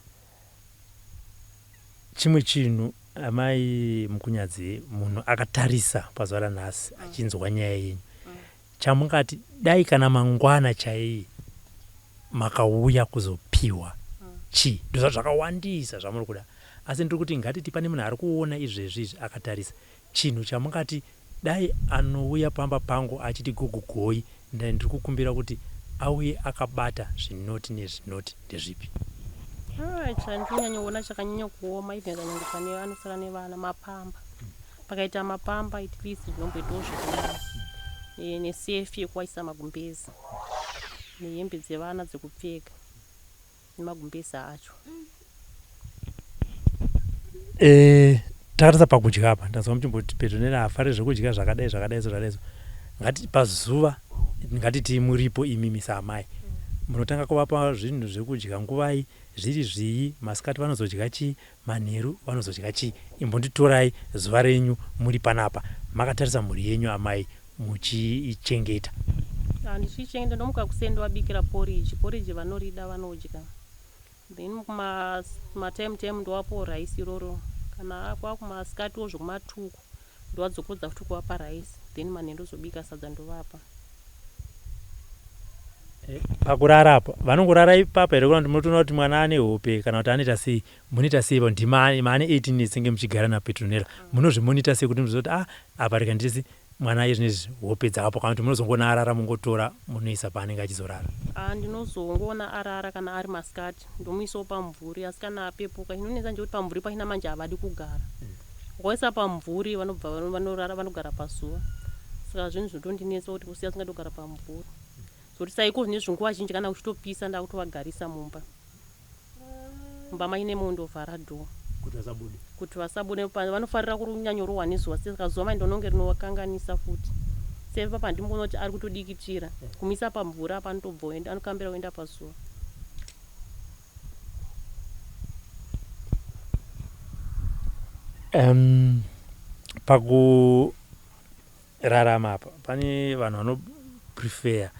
chimwe chinhu amai Mukunyadzi, munhu akatarisa pazuva ranhasi achinzwa nyaya yenyu, chamungati dai kana mangwana chaiye makauya kuzopiwa chii? Ndozva zvakawandisa zvamuri kuda, asi ndiri kuti ngatiti pane munhu ari kuona izvezvi akatarisa, chinhu chamungati dai anouya pamba pangu achiti gogogoi, ndiri kukumbira kuti auye akabata zvinoti nezvinoti, ndezvipi? Chandinyanyoona chakanyanya kuoma even kanyange pane anosara nevana, mapamba. Pakaita mapamba at least zvinomboitawo zvakanaka, nesefi yekuwaisa magumbezi, nehembe dzevana dzekupfeka nemagumbezi acho. Takarisa pakudya apa, ndazwa muchimboti Petronella afari zvekudya zvakadai. Ngati pazuva, ngatiti muripo imi saamai, munotanga kuvapa zvinhu zvekudya nguvai, zviri zvii, masikati vanozodya chii, manheru vanozodya chii? Imbonditorai zuva renyu muri panapa, makatarisa mhuri yenyu amai muchiichengeta. Ndichichengeta ndomuka kusenda wabikira porridge vanorida vanodya, then kumatime ndowapo raisi iroro, kana kwakumasikatiwo zvokumatuku ndowadzokudza futi kuvapa raisi, then manheru zobika sadza ndovapa. Pakurara apa vanongorara ipapa here, kana kuti munotoona kuti mwana ane hope kana kuti anoita sei? Munoita sei ndimani maane 18 years senge muchigara naPetronella, munozvimonita sei kuti muzoti apa reka ndisi mwana izvinezvi hope dzakapo, kana kuti munozongoona arara mungotora munoisa paanenge achizorara? Ndinozongoona arara kana ari masikati ndomuisawo pamvuri, asi kana apepuka inonetsa nje kuti pamvuri pachina manje havadi kugara, ukaisa pamvuri vanobva vanorara vanogara pazuva, saka zvinhu zvinotondinetsa kuti kusiya singatogara pamvuri, zoti saiko zvine zvinguva zhinji kana kuchitopisa ndakutovagarisa mumba. mumba maine mondo vhara dhoo kuti vasabude vanofarira kunyanyorohwa nezuva saka zuva mai ndononge rinovakanganisa futi sepa pandimboona kuti ari kutodikitira kumisa pamvura panotobva anokambira kuenda pazuva. Pakurarama apa pane vanhu vanoprefer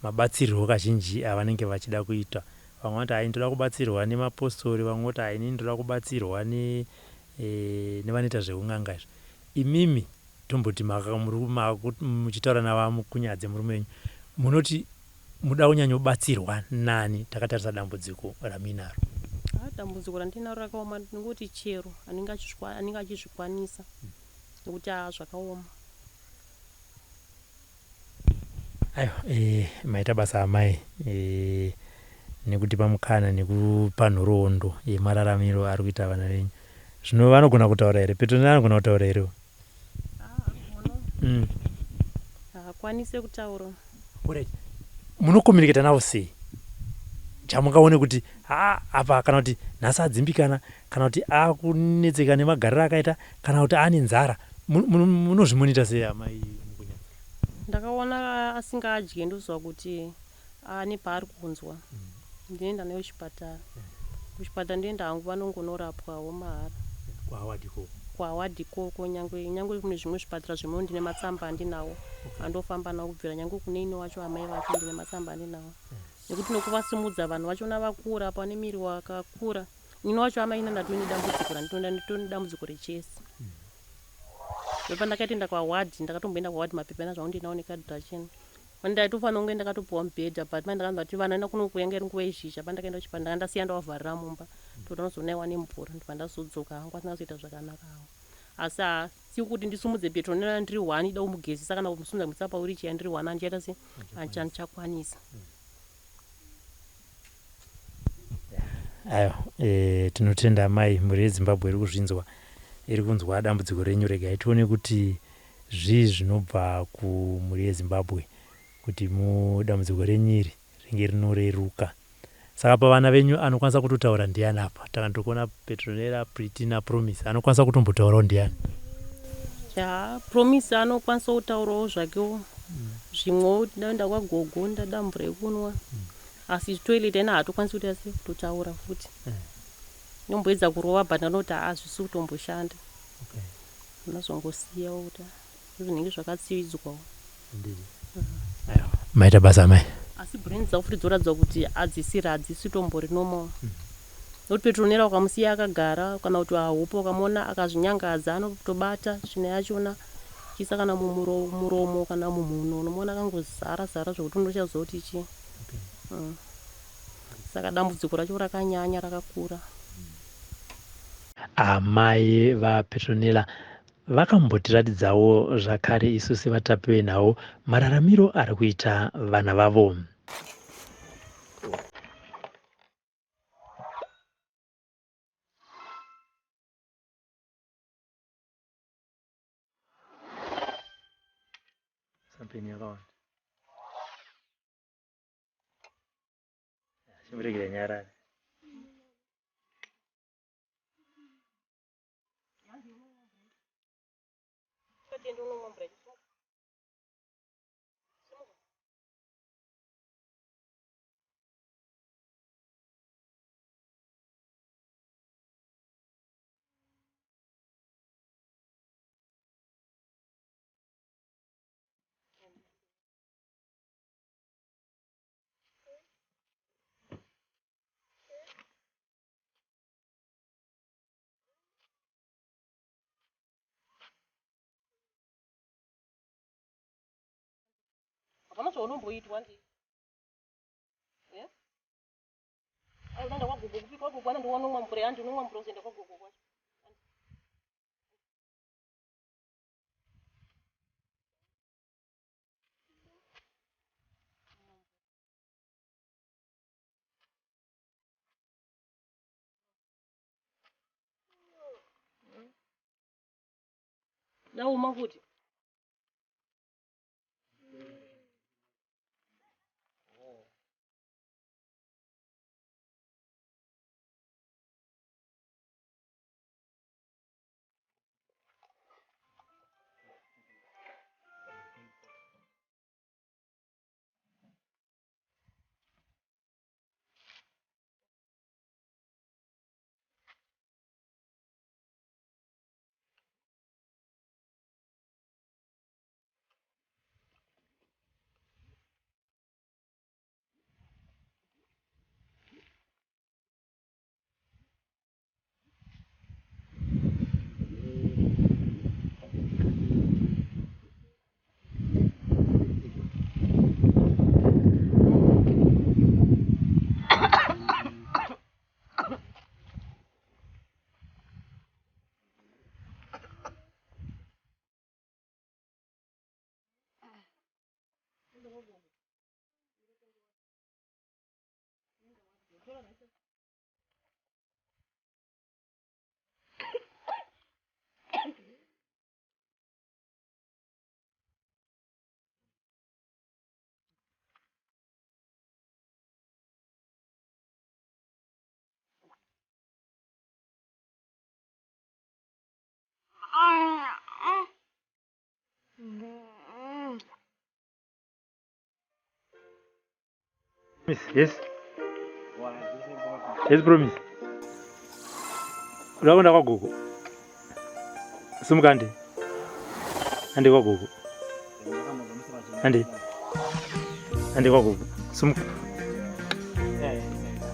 mabatsirwo kazhinji avanenge vachida kuita. Vamwe vati hai ndoda kubatsirwa nemapostori, vamwe vati hai ini ndoda kubatsirwa nevanoita zveun'anga izvi. Imimi tomboti muchitaura navakunyadze murume wenyu munoti muda kunyanyobatsirwa nani takatarisa dambudziko raminaro? Dambudziko randinaro rakaoma ndingoti chero anenge achizvikwanisa nekuti zvakaoma. Aiwa, maita basa amai nekutipa mukana nekupa nhoroondo yemararamiro ari kuita vana venyu. Zvino vanogona kutaura here? Petronella anogona kutaura here? Haakwanise kutaura. Munokominiketa navo sei? Chamungaone kuti apa kana kuti nhasi adzimbikana, kana kuti akunetseka nemagariro akaita, kana kuti ane nzara, munozvimonita sei amai Mukunyadzi? Ndakaona asingadyi ndoziva kuti ane paari kunzwa. Ndinoenda naye kuchipatara. Kuchipatara ndoenda hangu vanongonorapwawo mahara. Kwawadhi koko nyangwe kune zvimwe zvipatara zvimwe ndine matsamba andinawo andofamba nawo kubvira nyangwe kune ino wacho amai vacho ndine matsamba andinawo nekuti nokuvasimudza vanhu vachona vakura pane miri wakakura. Ino wacho amai ndatone dambudziko nditone dambudziko rechesi. Pandakaenda kwawadhi ndakatomboenda kwawadhi mapepa ena zvangu ndinawo nekadhi rachena. Ndaitofanira kunge ndakatopuwa mubhedha but mandakanzwa kuti vana kuno kuyenga iri nguva yezhizha pandakaenda kuchipatara ndasiya ndavavharira mumba toda kuzonaiwa nemvura ndibva ndazodzoka hangu asina kuzoita zvakanaka hawo. Asi si kuti ndisumudze Petronella ndiri 1 ida kumugezisa kana kumusumudza kumutsa paurichaya ndiri 1 andichaita se handichakwanisa. Aiwa, tinotenda amai mhuri yeZimbabwe iri kuzvinzwa, iri kunzwa dambudziko renyu. Regai tione kuti zvii zvinobva kumhuri yeZimbabwe kuti dambudziko renyiri ringe rinoreruka. Saka pavana venyu anokwanisa kutotaura ndiani apa? Takandokuona Petronella, Pretty naPromise anokwanisa kutombotaurawo ndiani? Promise anokwanisa kutaurawo zvakewo. Zvimwewo ndaenda kwagogo ndada mvura yekunwa. Asi toilet ena haatokwanisi kuti asi kutotaura futi. Nomboedza kurova but anoti hazvisi kutomboshanda. Unazongosiyawo kuti zvinenge zvakatsividzwawo. Maita basa mai. Asi brain dzavo futi dzoratidza kuti hadzisi tombori normal. Nokuti Petronella ukamusiya akagara kana kuti hahupo ukamona akazvinyangadza anotobata zvine yachona chisa kana mumuromo kana mumhuno unomona akangozara zvokuti undochaziva kuti chii. Saka dambudziko racho rakanyanya rakakura. Amai vaPetronella vakambotiratidzawo zvakare isu sevatapi venhau mararamiro ari kuita vana vavo. Chimuregere nyara. Hapana zvaunomboitwa ndi. Unaenda kwagogo kupika kwagogo ana ndiwanomwa mvura yangu unomwa mvura uzoenda kwagogo kwacho. Dauma kuti Yes. Yes, promise. Unakwenda kwa gogo. Sumukande. Ande kwa gogo. Ande kwa gogo. Sumuka.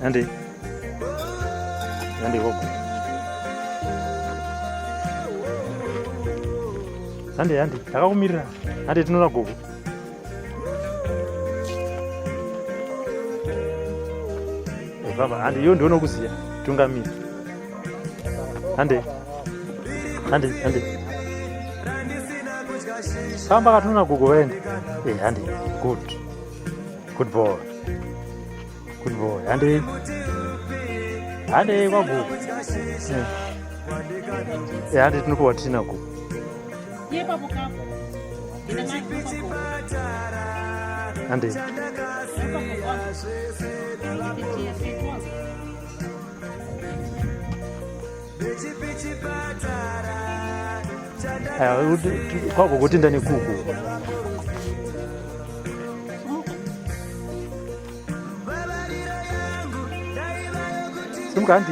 Ande kwa gogo. Ande akakumirira. Ande tinoona gogo. Baba, ande iyo ndiona kuziya tungamira. Ande. Samba katuna gogo wende. Ande. Good boy. Ande kwa gogo. Ande tinokuwa tina gogo. Yepa bukapo. Ande. Kwa gogo tinda ni kuku. Sumukandi.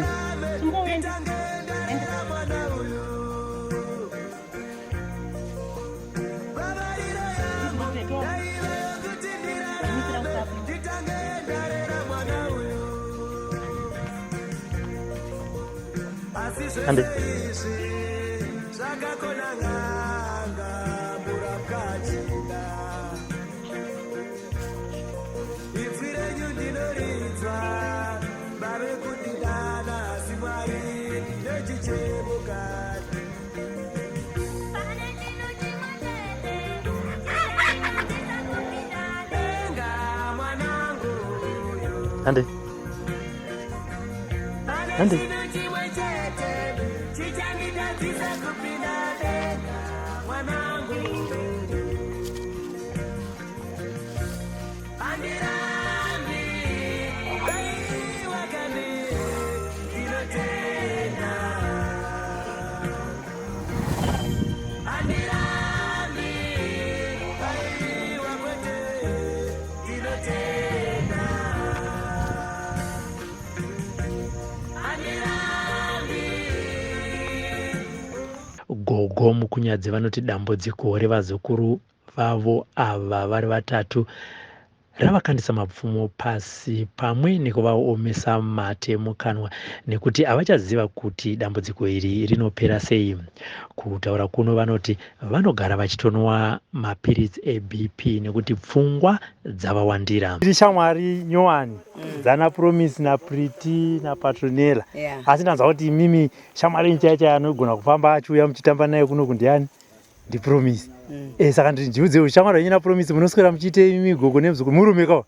Ande. Ande. Gogo mukunyadzi vanoti dambudziko revazukuru vavo ava vari vatatu ravakandisa mapfumo pasi pamwe nekuvaomesa mate mukanwa nekuti havachaziva kuti dambudziko iri rinopera sei. Kutaura kuno vanoti vanogara vachitonwa mapiritsi eBP nekuti pfungwa dzavawandira. Tiri shamwari nyowani dzana Promise naPriti naPatronella. Asi ndanzwa kuti imimi shamwari nchaicha anogona kufamba achiuya muchitamba naye kuno kundiani ndiPromise. Saka ndinjiudze shamwari yenyu naPromise munoswera muchiitei imimi gogo nemuzukuru murume kawo?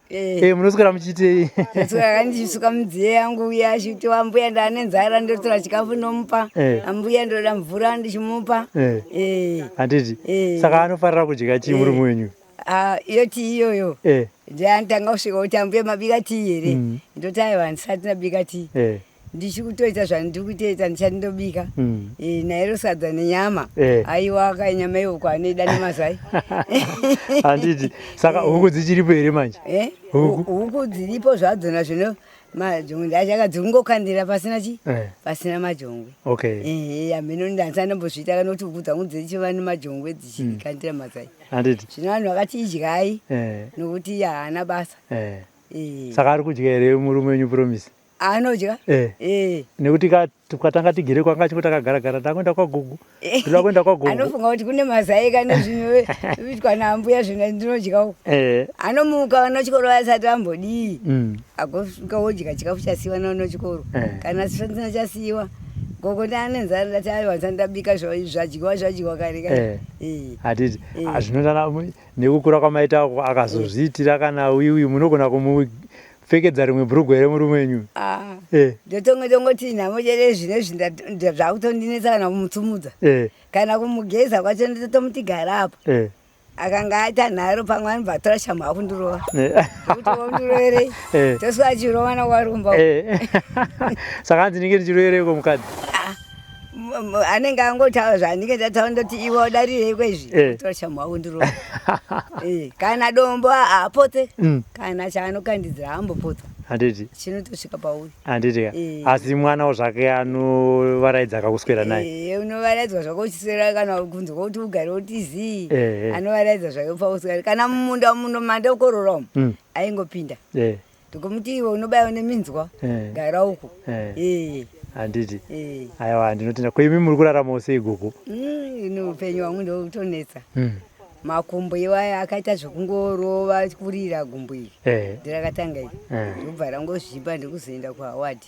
Munoswera muchiitei? Saka ndisuka mudziye yangu uya achitiwa mbuya ndane nzara ndotora chikafu ndomupa. Ambuya ndoda mvura ndichimupa. Handiti. Saka anofarira kudya chii murume wenyu? Yoti iyoyo. Ndiyandanga kusvika kuti ambuya mabika tii here. Ndoti aiwa handisati nabika tii. Ndichikutoita zvandiri kutoita ndichandobika. Nairo sadza nenyama. Aiwa kanyama yeuko anoida nemazai. Handiti. Saka huku dzichiripo here manje? Huku dziripo zvadzona zvino majongwe ndachakadzingokandira pasina chi? Pasina majongwe. Ameno ndandisandambozviita kanoti huku dzangu dzichiva nemajongwe dzichikandira mazai. Handiti. Zvino vanhu vakati idyai nokuti haana basa. Saka ari kudya here murume wenyu Promise? Anodya? Nekuti tukatanga tigere kwanga chiko takagara takuenda kwagogo. Ndoda kuenda kwagogo. Anofunga kuti kune mazai kana zvinoitwa naambuya zvino ndinodyawo. Anomuka vanochikoro vasati vambodii. Agosvika wodya chikafu chasiyiwa navanochikoro. Kana chisina chasiyiwa Gogo ndanenzara ndati aiwa ndabika zvadyiwa kare kare. Hatiti zvinodana nekukura kwamaita akazozviitira kana wiwi munogona kumupfekedza rimwe bhurugwa here murume wenyu? Ndotongoti nhamo chete zvinezvi zvakutondinetsa kana kumutsumudza kana kumugeza kwacho ndotomuti gara apa. Akanga aita nharo pamwe anobva atora shamhu akundirova kuti wondiroverei tosuka chirovana warumba saka hanzi ndinge ndichirovereko mukadzi anenge angotaura zvaandinge ndataura ndoti iwe udarirei kwezvi tora shamhu akundirova kana dombo haapotse kana chaanokandidzira ambopotsa handiti chinotosvika pauri handitika asi mwanawo zvake anovaraidza akakuswera naye unovaraidzwa zvako uchiswera kana kunze kwokuti ugare utizii anovaraidza zvake pauswera kana mumunda manda ukorora aingopinda ndokomuti iwe unobayiwa neminzwa gara uko handiti aiwa ndinotenda koimi muri kuraramawo sei gogo? Upenyu hwangu ndokutonetsa makumbo iwaya akaita zvekungorova kurira gumbo iri ndirakatanga iri ndikubva rangozvimba ndikuzoenda kuhawadi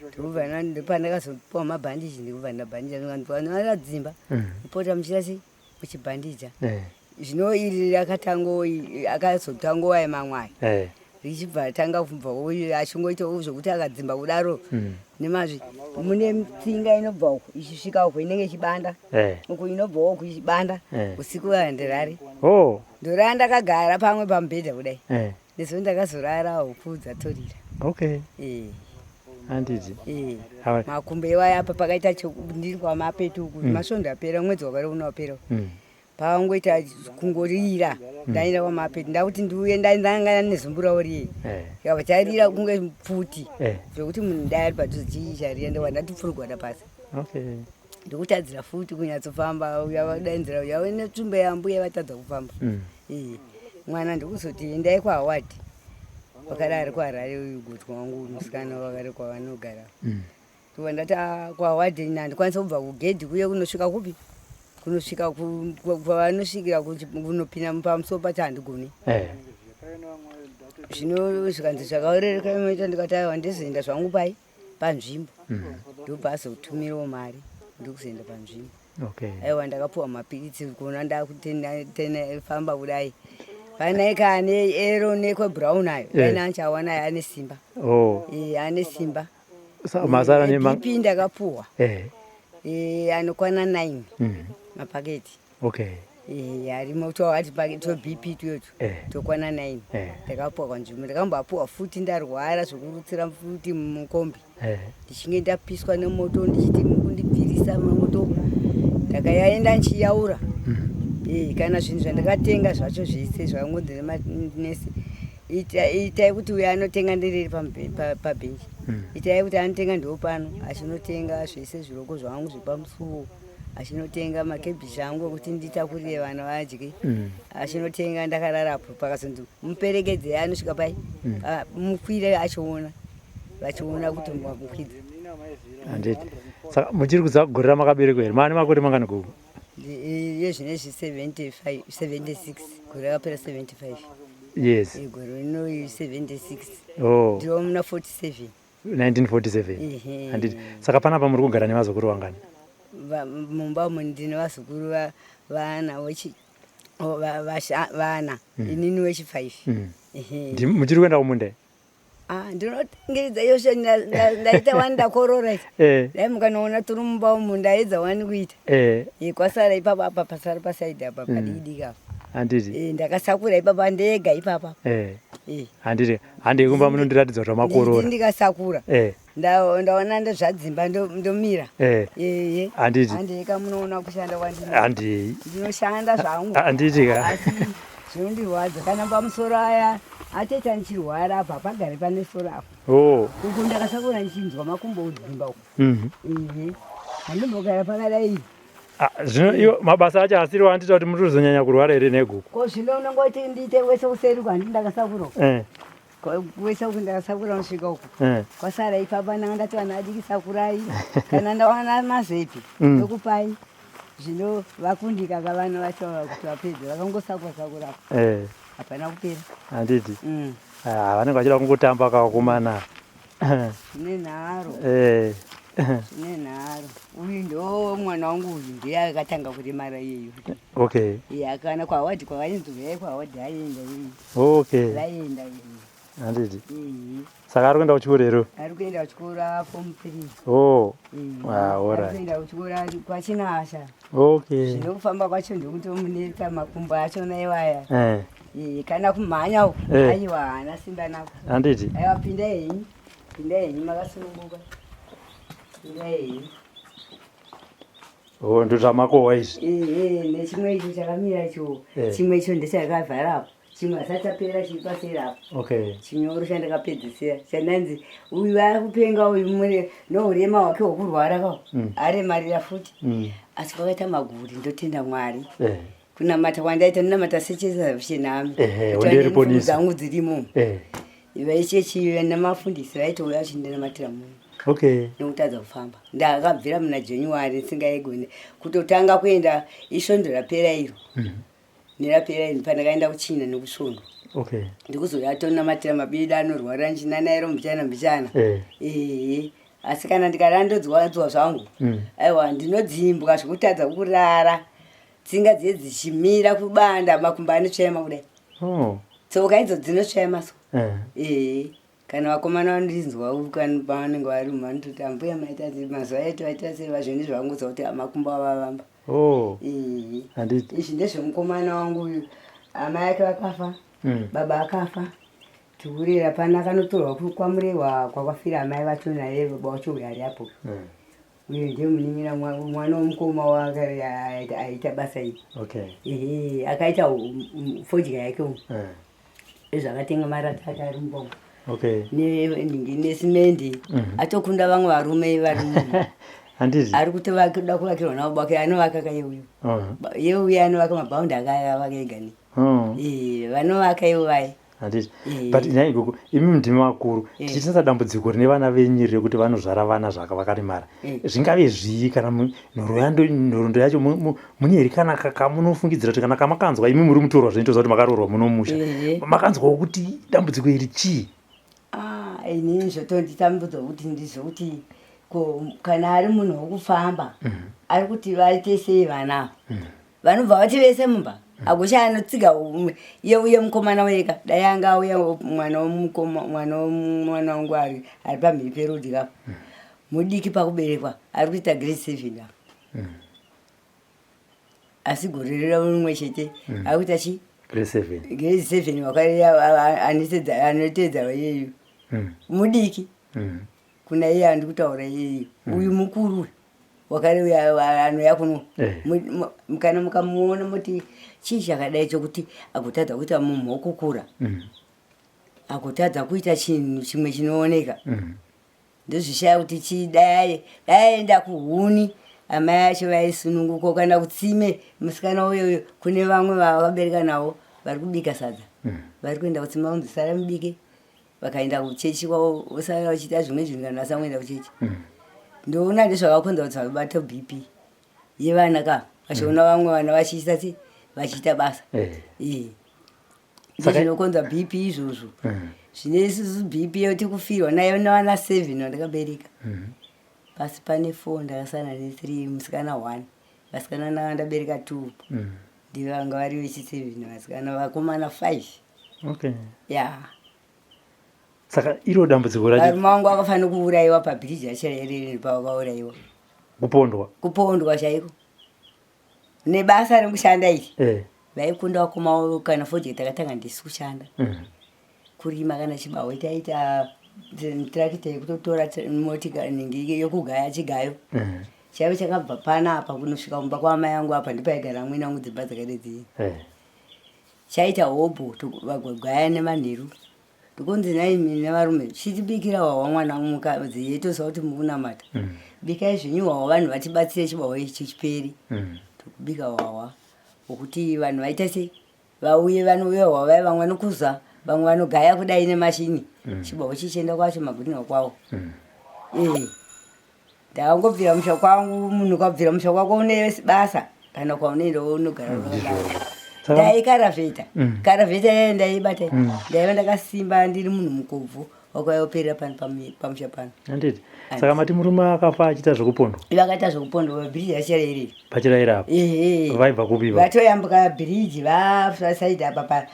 ndikubva ndopandakazopiwa mabhandiji ndikubva ndabhandija vanadzimba kupota muchita sei muchibhandija zvino iri akazotangowaya mamwai richibva tanga kubva achingoitawo zvokuti akadzimba kudaro nemazvi mune tsinga inobva uko ichisvika uko inenge ichibanda uko inobva uko ichibanda usiku handirari ndorara ndakagara pamwe pamubhedha kudai nezo ndakazorara huku dzatorira handiti makumbo iwaya apa pakaita ndiri kwamapetuku masvondo apera mwedzi wakare unawapera pawangoita kungorira ndaenda kwamapetu ndakuti ndiuye ndangana nezumburawo riye ikabva charira kunge pfuti zvokuti munhu ndayari padhuze chii charira ndowa ndatipfurugwada pasi ndokutadzira futi kunyatsofamba uyavadanzira uyawe netsvimbo yambuya vatadza kufamba mwana ndokuzoti endai kwahawadi wakada ari kuharare uyu gotwa wangu musikana wakare kwavanogara tova ndati kwahawadi handikwanisa kubva kugedhi kuye kunosvika kupi kunosvika kwavanosvikira kunopinda pamusoro pacho handigoni zvino zvikanzi zvakaorereka imoita ndikati aiwa ndizoenda zvangu pai panzvimbo ndobva azotumirawo mari ndikuzoenda panzvimbo aiwa ndakapuwa mapiritsi kuona ndakufamba kudai panaikane ero nekwebrown ayo aina anchawana ane simba ane simba bp ndakapuwa anokwana 9 mapaketi arimo toati paketi tobp tuyoto tokwana 9 ndakapuwa kwanzvimbo ndakamboapuwa futi ndarwara zvokurutsira futi mukombi ndichinge ndapiswa nemoto ndichiti kundibvirisa mamoto ndakayaenda nchiyaura kana zvinhu zvandakatenga zvacho zvese zvakangonzi nemanesi itai kuti uyo anotenga ndereri pabhenji itai kuti anotenga ndo pano achinotenga zvese zviroko zvangu zvepamusuwo achinotenga makebhishi angu ekuti nditakurire vana vadye achinotenga ndakararapo pakazonzi muperekedze anosvika pai mukwire achiona vachiona kuti mwamukwidza handiti saka muchiri kudza kugorera makaberekwa here maane makore mangani gogo? Yezvinezvi 76 gore rapera 75 yes gore rino 76 ndiro muna 47 1947 handiti saka panapa muri kugara nevazukuru vangani? Mumba umu ndine vazukuru vana inini wechi5 muchiri kuenda kumunda? ndinotengeredza yoshe ndaita wani ndakorora dai mukanoona turi mumba umu ndaedza wani kuita kwasara ipapa apa pasara pasaidhi apa padiki apa handiti ndakasakura ipapa ndega ipapa handiti handei kumba munondiratidza kuti makorora ndikasakura ndaona ndezvadzimba ndomira handiti handei kamunoona kushanda handei ndinoshanda zvangu handitika asi zvinondirwadza kana pamusoro aya ateta ndichirwara apa pagare pane soro apo uku ndakasakura ndichinzwa makumbo udzimba uku handimbogara pakadai zvino iwo mabasa acho asiri wandita kuti muri kuzonyanya kurwara here neguku ko zvino unongoti ndiite wese useri kwandi ndakasakura wese uku ndakasakura unosvika uku kwasara ipapa nanga ndati vanhu adiki sakurai kana ndawana mazepi ndokupai zvino vakundika kavana vataura kuti vapedze vakangosakura hapana kupera handiti vanenge vachida kungotamba kavakomana zvine nharo Nenharo. Uyu ndo mwana wangu uyu ndiye akatanga kuremara iyeyo. Okay. Kana kwawadhi kwavainzwa kwawadhi aenda iyeyo. Okay. Vaenda iyeyo. Handiti. Saka ari kuenda kuchikoro ero? Ari kuenda kuchikora form 3. Oh. Alright. Ari kuenda kuchikora kwachinasha. Okay. Zvinofamba kwacho ndokutomuneka makumbo achona iwaya. Kana kumhanya uko aiwa haana simba nako. Handiti. Aiwa pinda henyu. Pinda henyu makasununguka. Pinda henyu. Oh, ndochamakohwa izvi. Nechimwe icho chakamira icho. Chimwe icho ndechakavhara apo. Chimwe asati apera chiri paseri apo. Okay. Chinyoro chandakapedzisira chandanzi uyu akupenga uyu mune nourema hwake hwokurwara kawo aremarira futi asi kwakaita maguri ndotenda Mwari. Kunamata kwandaita ndinamata sechesavishenami dzangu dzirimo vaichechi namafundisi vaitouya vachindinamatira munhu. Okay. Nokutadza kufamba ndakabvira muna January singaigone kutotanga kuenda isvondo rapera iro nerapera iro pandakaenda kuChina nekusvondo. Okay. Ndikuzoya tonamatira mabida anorwara nchinanairo mbichana. Asi kana ndikarandodzwa zvangu aiwa ndinodzimbwa zvekutadza kurara tsinga dziye dzichimira kubanda makumbo anotsvema kudai. Tsoka idzo dzinotsvema so. Kana vakomana vandinzwa vanenge vari mumanototi ambuya maita mazuva etu aita sei vazvoni zvavanguza kuti makumbo avavamba. Handiti. Izvi ndezvemukomana wangu uyu amai ake vakafa. Baba akafa. Tukurira pana akanotorwa kwamurehwa kwakwafira amai vacho naye baba vacho uyu ari apo. Uyu ndiye munin'ina mwana womukoma wake aita basa iri. Okay. Akaita fodya yake umu. Ezvakatenga marata ake ari mubongo. Okay. Nesimendi. Atokunda vamwe varume vari mumu. Handiti. Ari kutoda kuvakirwa navo bake anovaka yeuyu. Yeuyu anovaka mabhaundi akavaka egani. Vanovaka ivo vai. Handiti. But nyaya ikoko imi ndimi vakuru tichitsa dambudziko rine vana venyu rekuti vanozvara vana vakaremara. Zvingave zvii kana nhoroondo yacho mune here kana kamunofungidzira kuti kana kamakanzwa imi muri mutorwa zvinoita kuti makaroorwa munomusha makanzwawo kuti dambudziko iri chii? Inini zvotonditambudza kuti ndizokuti kana ari munhu wokufamba ari kuti vaite sei vana vanobva vati vese mumba agosha anotsiga yeuye mukomana wega dai anga auya mwana wangu ari pamhiri perodi kapo mudiki pakuberekwa ari kuita grade 7 apo asi gore rimwe chete ari kuita chi grade 7 anoteedza vayeyu mudiki kuna iye andi kutaura iyeyu uyu mukuru wakareuya anoya kuno kana mukamuona muti chii chakadai chokuti agotadza kuita munhu wokukura agotadza kuita chinhu chimwe chinooneka ndozvishaya kuti chii dai aenda kuhuni amai acho vaisununguka kana kutsime musikana uyoyo kune vamwe vavabereka navo vari kubika sadza vari kuenda kutsima kunzi sara mubike vakaenda kuchechi kwavo usara vachiita zvimwe zvinhu kana vasamboenda kuchechi. Ndoona ndezvakakonza kuti vakabata BP yevana ka vachiona vamwe vana vachiisati vachiita basa. Zvinokonza BP izvozvo. Zvine isusu BP yoti kufirwa nayo navana 7 vandakabereka. Pasi pane 4 ndakasana ne3 musikana 1 vasikana ndabereka 2 ndivo vanga vari vechi7 vasikana vakomana 5. Okay. Saka iro dambudziko racho varume vangu vakafanira kuurayiwa pabhiriji achererere pavakaurayiwa kupondwa chaiko nebasa rekushanda iri vaikunda vakoma kana project akatanga ndisi kushanda kurima kana chibawe taita tirakita yekutotora motikari yokugaya chigayo chaive chakabva panapa kunosvika kumba kwaamai angu apa ndipaigara amweni angu dzimba dzakadedzii chaita hobho vagwagwaya nemanheru ndikunzi naimi nevarume chitibikira hwawa mwana mukadzi yetoziva kuti mukunamata bikai zvenyu hwawa vanhu vatibatsire chibawa ichi chiperi tokubika hwawa wokuti vanhu vaita sei vauye vanouya hwava vamwe vanokuza vamwe vanogaya kudai nemashini chibawa chichienda kwacho magwirinwa kwavo ndakangobvira musha kwangu munhu ukabvira musha kwako une basa kana kwaunoenda unogara dai karavheta yayo ndaibata ndaiva ndakasimba ndiri munhu mukobvu wakayopera pamusha pano. Handiti. Saka mati murume akafa achita zvekupondwa. Vakaita zvekupondwa bridge rachirerera. Pachiraira apo. Vaibva kupi ivo? Vatoyambuka bridge vasaidi apa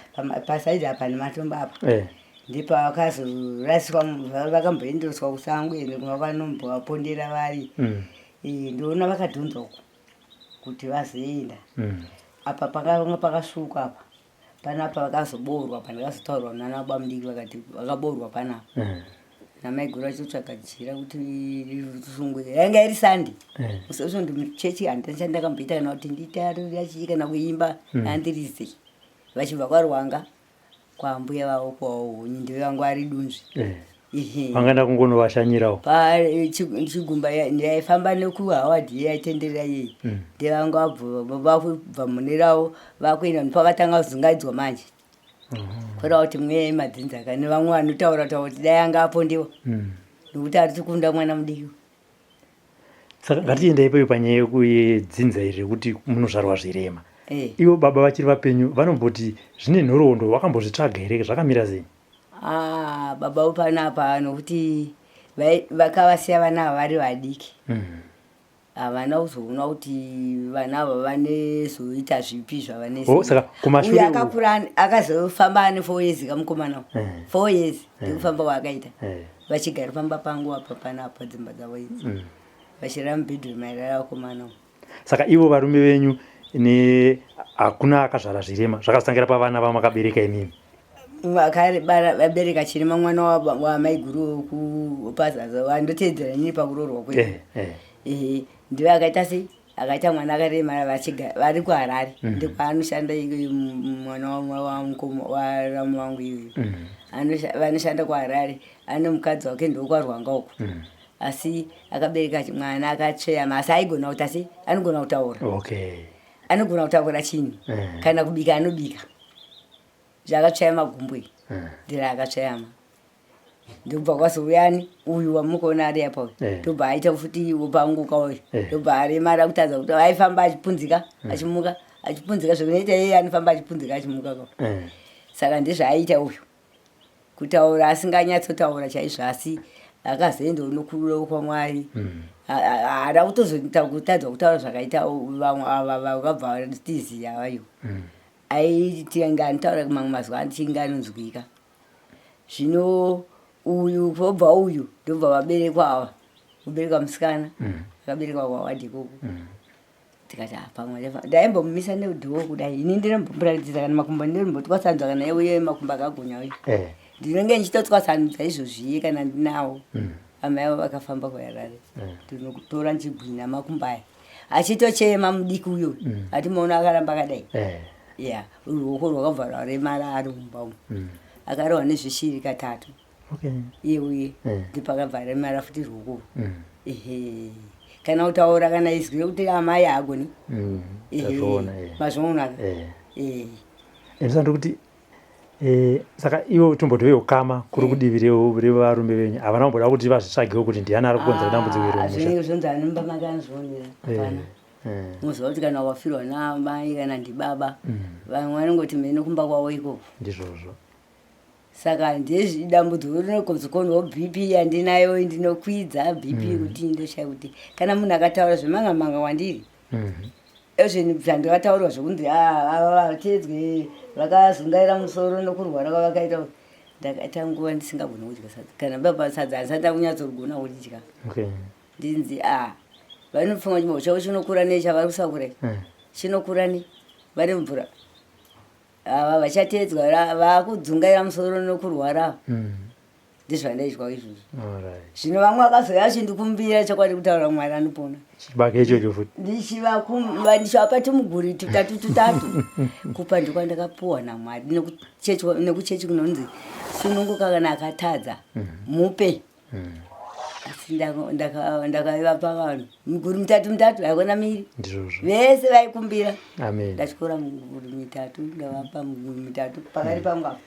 pasaidi apa nematombo apa. Ndipo vakazoraswa vakamboendeswa kusango ende kuvanomboapondera vari. Ndoona vakadhonzwa uko kuti vazoenda. Apa pakanga pakasuka apa. Panapa vakazoborwa pandakazotaurwa nana baba mudiki vakati vakaborwa panapa. Namaiguru achotsvaga jira kuti sungwe yanga iri Sunday. Usazvo ndimuchechi handichandakamboita kana kuti nditari kana kuimba handirize. Vachibva kwaRwanga kwambuya vavo kwaHonyi ndive vangu vari Dunzvi. Vangaenda kungonovashanyirawo. Chigumba ndaifamba nekuHoward yaitenderera yeye. Ndivangu vabva munerawo vakuenda nepakatanga kuzungaidzwa manje. Kwera kuti mwe madzinza nevamwe vanotaura kuti dai anga apondiwa. Nokuti ari kukunda mwana mudiki. Saka ngatiende ipo panyaya yekudzinza iri kuti munozvarwa zvirema. Ivo baba vachiri vapenyu vanomboti zvine nhoroondo wakambozvitsvaga here zvakamira sei? Baba upanapa nokuti vakavasiya vana vari vadiki. Havana kuzoona kuti vana ava vanezoita zvipi zvavanese. Saka kumashure akakura akazofamba ane 4 years kamukomana. 4 years ndikufamba kwaakaita. Vachigara pamba pangu apa panapa dzimba dzavo idzi. Vachira mubhedroom mairara vakomana. Saka ivo varume venyu hakuna akazvara zvirema zvakasangira pavana vamakabereka imimi? Vabereka chirema mwana wamaiguru kupazaza wandoteedzera nini pakuroorwa kwedu. Ndive akaita sei akaita mwana akaremara vari kuHarare. Ndikwaanoshanda mwana waramu wangu iyoyo. Vanoshanda kuHarare. Ane mukadzi wake ndokwaRwanga uko. Asi akabereka mwana akatsveyama asi aigona kuti asi anogona kutaura. Anogona kutaura chinhu. Kana kubika anobika. Zvakatsveyama gumbwe. Ndira akatsveyama. Ndobva kwazouyani uyu wamukuona ari apa. Ndobva aita futi upanguka uyu. Ndobva aremara kutadza kuti aifamba achipunzika achimuka achipunzika zvinoita yeye anofamba achipunzika achimuka. Saka ndezvaaita uyu. Kutaura asinganyatsotaura chaizvo asi akazoendawo nokurova kwaMwari. Haada kutozoita kutadza kutaura zvakaita vamwe ava vakabva tiziya vayo. Aitinga anotaura mamwe mazwi achinge anonzwika. Zvino uyu pobva uyu ndobva vaberekwa ava. Kuberekwa musikana akaberekwa kwaWadhikoko. Tikati pamwe ndaimbomumisa neudhoo kudai ini ndinombomuratidza kana makumbo ndinombotwasanudza kana iye makumbo akagonya uyu. Ndinenge ndichitotwasanudza izvozviye kana ndinawo. Amai avo vakafamba kuHarare. Ndinotora ndichigwinya makumbo aya. Achitochema mudiki uyo. Atimaona akaramba akadai. Ruoko rwakabva rwaremara ari mumba umu. Akarohwa nezvishiri katatu. Iye uye ndipakabva remara futi ruoko. Kana kutaura kana izwi kuti amai haagoni. Mazvoona. Ndisando kuti saka ivo tombotove ukama kuri kudivi revarume venyu havana kumboda kuti vazvitsvagewo kuti ndiani ari kukonzera dambudziko iri mumusha. Zvinenge zvonzi anomba makanzvionera. Hapana. Muziva kuti kana wafirwa naamai kana ndibaba vamwe vanongoti mene kumba kwawo ikoko. Ndizvozvo. Saka ndezvidambudziko rinokonzekondwawo BP yandinayo ndinokwidza BP kuti ndoshaya kuti kana munhu akataura zvemangamanga wandiri. Ezvinhu zvandakataurwa zvokunzi ava vatedzwe vakazungaira musoro nokurwara kwavakaita. Ndakaita nguva ndisingagoni kudya sadza. Kana baba sadza handisati kunyatsorigona kudya. Ndinzi vanofunga chimbo chavo chinokura nechavari kusakura. Chinokura ne vari mvura. Ava vachatedzwa vakudzungaira musoro nokurwara. Ndizvandaitwa izvozvo. Zvino vamwe vakazoya chindikumbira chokwadi kutaura Mwari anopona. Chibage ichocho futi. Ndichivapa tumuguri tutatu. Kupa ndokwandakapuwa naMwari nekuchechi kunonzi sununguka kana akatadza mupe. Asi ndakavapa vanhu miguri mitatu haikona miri. Ndizvozvo. Vese vaikumbira. Amen. Ndachikora miguri mitatu ndavapa miguri mitatu pakati pangu apa.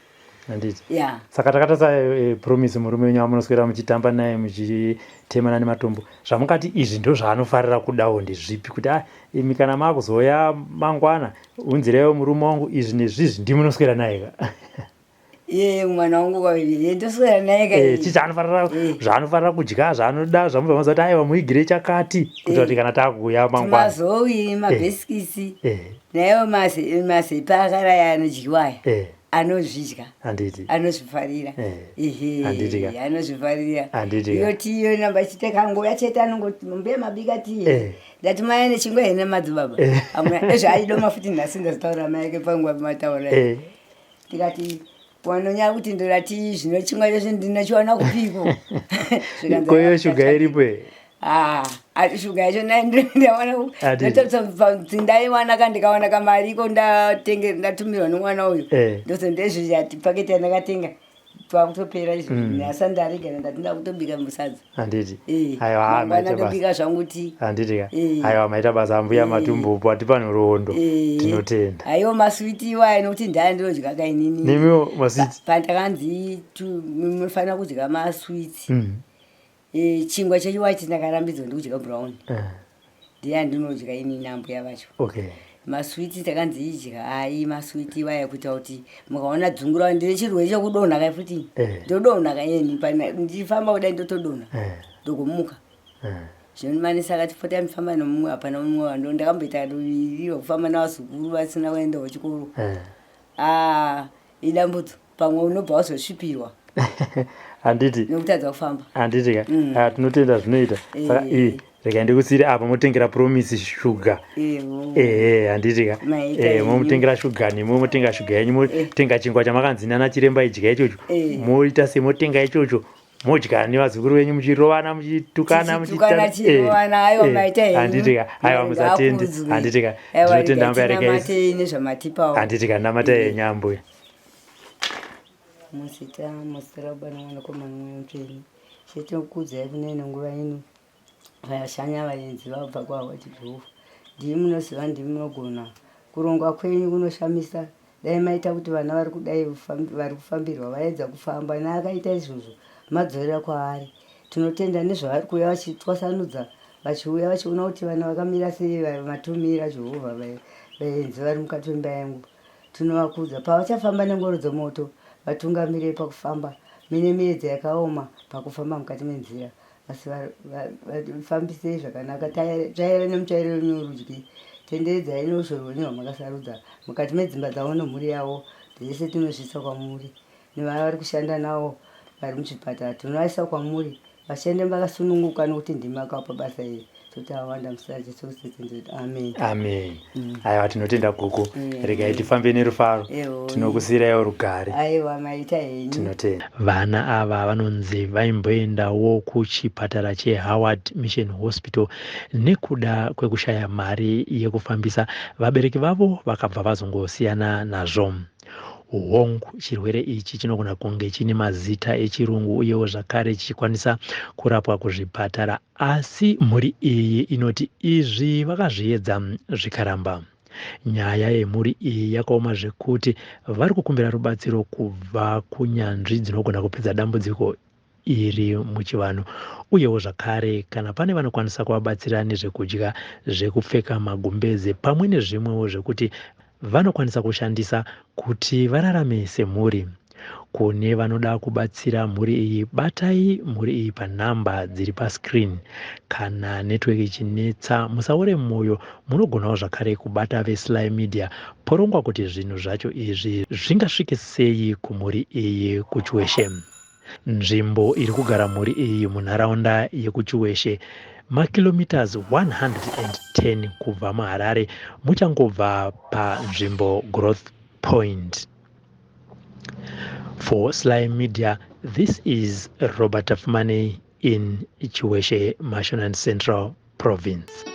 Handiti. Saka takatarisa promise murume wenyu wamunoswera muchitamba naye muchitemana nematombo. Zvamukati izvi ndo zvaanofarira kudawo ndezvipi kuti imi kana makuzoya mangwana unzirewo murume wangu izvi nezvizvi ndimunoswera naye ka. mwana wangu kwaviri ndoswera naye zvaanofarira kudya zvaanoda zvamubva maziva kuti aiwa muigire chakati kuitira kuti kana takuuya mangwana mazowi mabhesikisi naiwo mazepa akaraya anodyiwaya anozvidya anozvifarira anozvifarira iyotiyo namba chitekangoya chete anongoti mumbe mabika tiye ndati mai nechingwa hene madzibaba amwe ezvaaido mafuti nhasi ndazitaura mai ake panguva pamataura tikati wanonyara kuti ndorati zvino chingwa izvo ndinochiwana kupiko koyo shuga iripo shuga yacho ndaiwana kandikawana kamari iko ndatumirwa nomwana uyu ndozondezvati paketi yandakatenga twakutopera izvo nhasi ndarigana ndati ndakutobika musadza ndobika zvangu ti aiwa maita basa ambuya matumbupo ati pano rondo tinotenda aiwa maswiti iwaya nokuti ndaya ndinodya kainini nemiwo maswiti pandakanzi munofanira kudya maswiti chingwa chechiwhite ndakarambidzwa ndikudya brown ndiya ndinodya inini ambuya vacho maswiti takanzi idya ai maswiti iwaya kuita kuti mukaona dzungura ndine chirwere chekudonha kai futi ndodonha kaeni ndifamba kudai ndotodonha ndogomuka zvinomanisa akati pota mifamba nomumwe hapana mumwe wando ndakamboita ruviri rwekufamba navazukuru vasina kuendawo chikoro idambudzo pamwe unobva wazosvipirwa handiti nokutadza kufamba handiti ka tinotenda zvinoita saka rega ndikusiri apa motengera promise shuga handiti ka momutengera shuga nemo motenga shuga yenyu motenga chingwa chamakanzi nana chiremba idya ichocho moita semotenga ichocho modya nevazukuru venyu muchirovana muchitukana handiti ka aiwa musatende handiti ka ndinotenda ambayaregahanditi ka namata yenyambuya musita musitara bwana mwanakomana mwenyu chetokudzai kunene nguva ino vashanya vaenzi vabva kwahwa jehovha ndii munoziva ndii munogona kurongwa kwenyu kunoshamisa dai maita kuti vana vari kudai vari kufambirwa vaedza kufamba naakaita izvozvo madzorera kwaari tinotenda nezvavari kuuya vachitwasanudza vachiuya vachiona kuti vana vakamira sei vatumira jehovha vaenzi vari mukati wemba yangu tinovakudza pavachafamba nengoro dzemoto vatungamire pakufamba mine miedzi yakaoma pakufamba mukati menzira asi vafambisei zvakanaka tsvaira nemutsvairo wenyu worudyi tenderedzai neushorwo nehwamakasarudza mukati medzimba dzavo nemhuri yavo dzese tinozvisa kwamuri nevaya vari kushanda navo vari muzvipatara tinovaisa kwamuri vashande vakasununguka nokuti ndimi akapa basa iri toti awanda musara chesokusetenzeri amen amen aiwa tinotenda guku regai tifambe nerufaro tinokusiyiraiwo rugare aiwa maita henyu tinotenda vana ava vanonzi vaimboendawo kuchipatara cheHoward Mission Hospital nekuda kwekushaya mari yekufambisa vabereki vavo vakabva vazongosiyana nazvo. Hongu chirwere ichi chinogona kunge chine mazita echirungu uyewo zvakare chichikwanisa kurapwa kuzvipatara, asi mhuri iyi inoti izvi vakazviedza zvikaramba. Nyaya yemhuri iyi yakaoma zvekuti vari kukumbira rubatsiro kubva kunyanzvi dzinogona kupedza dambudziko iri muchivanhu, uyewo zvakare kana pane vanokwanisa kuvabatsira nezvekudya, zvekupfeka magumbeze pamwe nezvimwewo zvekuti vanokwanisa kushandisa kuti vararame semhuri. Kune vanoda kubatsira mhuri iyi, batai mhuri iyi panhamba dziri pascreen. Kana netiweki ichinetsa musaore mwoyo, munogonawo zvakare kubata veSly Media porongwa kuti zvinhu zvacho izvi zvingasvike sei kumhuri iyi kuChiweshe. Nzvimbo iri kugara mhuri iyi munharaunda yekuChiweshe, makilometers 110 kubva muHarare, muchangobva panzvimbo Growth Point. For Sly Media, this is Robert Afmane in Chiweshe, Mashonaland Central Province.